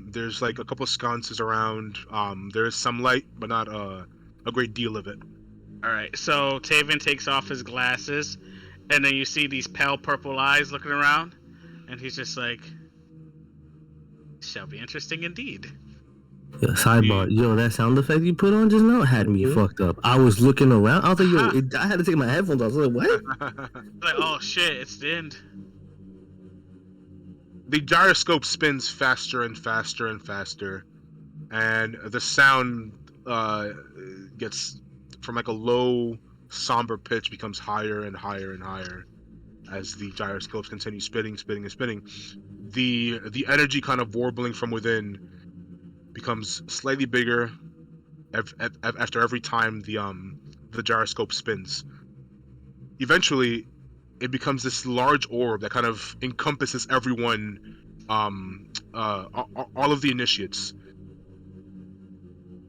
Speaker 3: there's like a couple sconces around. There's some light, but not a great deal of it.
Speaker 2: All right. So Taven takes off his glasses, and then you see these pale purple eyes looking around, and he's just like, "Shall be interesting indeed."
Speaker 8: Yo, sidebar, yo, that sound effect you put on just now had me fucked up. I was looking around. I was like, yo, I had to take my headphones off. I was like, what?
Speaker 2: Like, oh shit, it's the end.
Speaker 3: The gyroscope spins faster and faster and faster, and the sound gets from like a low, somber pitch becomes higher and higher and higher as the gyroscopes continue spinning, spinning, and spinning. The energy kind of warbling from within becomes slightly bigger after every time the gyroscope spins. Eventually, it becomes this large orb that kind of encompasses everyone, all of the initiates.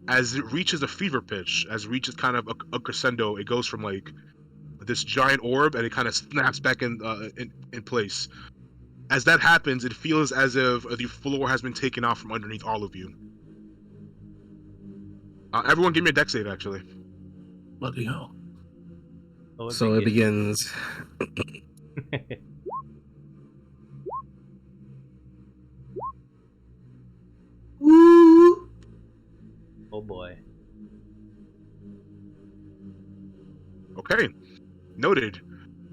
Speaker 3: As it reaches a fever pitch, as it reaches kind of a crescendo, it goes from like this giant orb and it kind of snaps back in place. As that happens, it feels as if the floor has been taken off from underneath all of you. Everyone give me a dex save, actually.
Speaker 6: Bloody hell.
Speaker 5: Oh,
Speaker 4: So it begins.
Speaker 5: Oh boy.
Speaker 3: Okay, noted.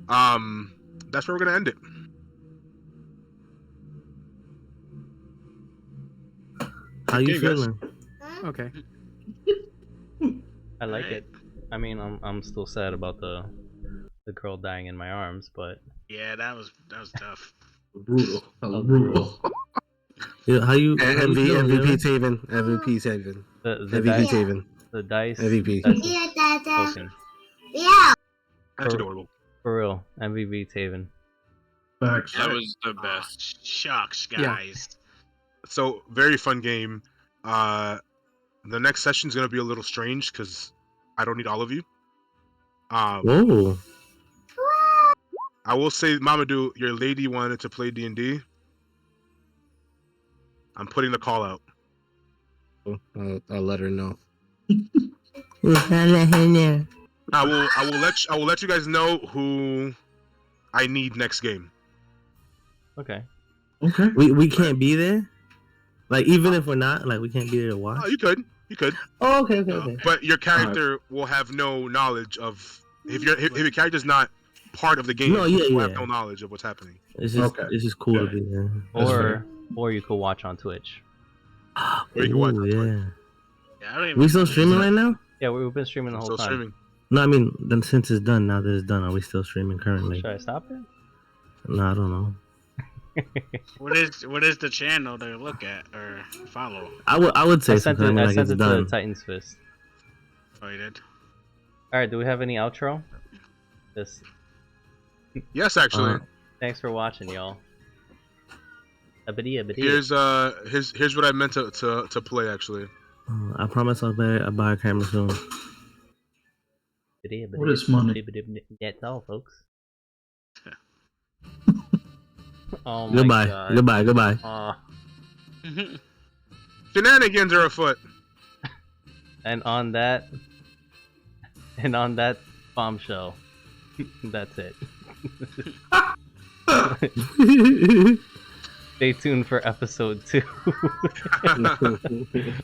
Speaker 3: That's where we're gonna end it.
Speaker 8: How you
Speaker 3: Okay, guys.
Speaker 8: feeling?
Speaker 7: Okay.
Speaker 5: I like
Speaker 2: Right.
Speaker 5: it. I mean, I'm still sad about the girl dying in my arms, but
Speaker 2: Yeah, that was tough.
Speaker 6: Brutal. That was
Speaker 5: was
Speaker 6: brutal.
Speaker 8: Yeah, how you
Speaker 4: MVP,
Speaker 8: feeling,
Speaker 4: MVP
Speaker 8: Dylan?
Speaker 4: Taven. MVP Taven.
Speaker 5: the
Speaker 4: MVP
Speaker 5: dice,
Speaker 4: Taven.
Speaker 5: the dice,
Speaker 4: MVP.
Speaker 5: dice is spoken.
Speaker 3: That's
Speaker 5: For-
Speaker 3: adorable.
Speaker 5: For real, MVP Taven.
Speaker 6: Facts.
Speaker 1: That was the best.
Speaker 2: Shucks,
Speaker 7: Yeah.
Speaker 2: guys.
Speaker 3: So very fun game. The next session's gonna be a little strange because I don't need all of you.
Speaker 8: Whoa.
Speaker 3: I will say, Mamadou, your lady wanted to play D&D. I'm putting the call out.
Speaker 4: I'll let her know.
Speaker 3: I will let you guys know who I need next game.
Speaker 5: Okay.
Speaker 6: Okay.
Speaker 8: We can't be there? Like, even if we're not, like, we can't be there to watch?
Speaker 3: Oh, you could.
Speaker 8: Oh, okay.
Speaker 3: But your character will have no knowledge of if your character's not part of the game.
Speaker 8: No, yeah,
Speaker 3: will
Speaker 8: yeah.
Speaker 3: have no knowledge of what's happening.
Speaker 8: It's just,
Speaker 6: Okay.
Speaker 8: it's just cool to
Speaker 6: Okay.
Speaker 8: be there.
Speaker 6: That's fair.
Speaker 5: Or you could watch on Twitch.
Speaker 3: Or you can watch
Speaker 8: Ooh,
Speaker 3: on Twitch.
Speaker 8: yeah.
Speaker 2: Yeah, I don't even
Speaker 8: We still streaming right now?
Speaker 5: Yeah, we've been streaming the
Speaker 3: I'm
Speaker 5: whole
Speaker 3: still
Speaker 5: time.
Speaker 3: streaming.
Speaker 8: No, I mean, then since it's done, now that it's done, are we still streaming currently?
Speaker 5: Should I stop it?
Speaker 8: No, I don't know.
Speaker 2: What is the channel to look at or follow?
Speaker 8: I would say
Speaker 5: I sent
Speaker 8: something. I mean,
Speaker 5: I
Speaker 8: like,
Speaker 5: sent
Speaker 8: it's
Speaker 5: it to
Speaker 8: done.
Speaker 5: Titan's Fist.
Speaker 2: Oh, you did.
Speaker 5: All right, do we have any outro? This.
Speaker 3: Yes, actually.
Speaker 5: Thanks for watching, y'all. Abadi.
Speaker 3: Here's what I meant to play actually.
Speaker 8: I promise I'll buy a camera soon.
Speaker 6: What is money?
Speaker 5: That's all, folks. Oh my
Speaker 8: Goodbye.
Speaker 5: god.
Speaker 8: Goodbye.
Speaker 5: Aw.
Speaker 3: Shenanigans are afoot.
Speaker 5: And on that bombshell, that's it. Stay tuned for episode 2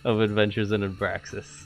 Speaker 5: of Adventures in Abraxas.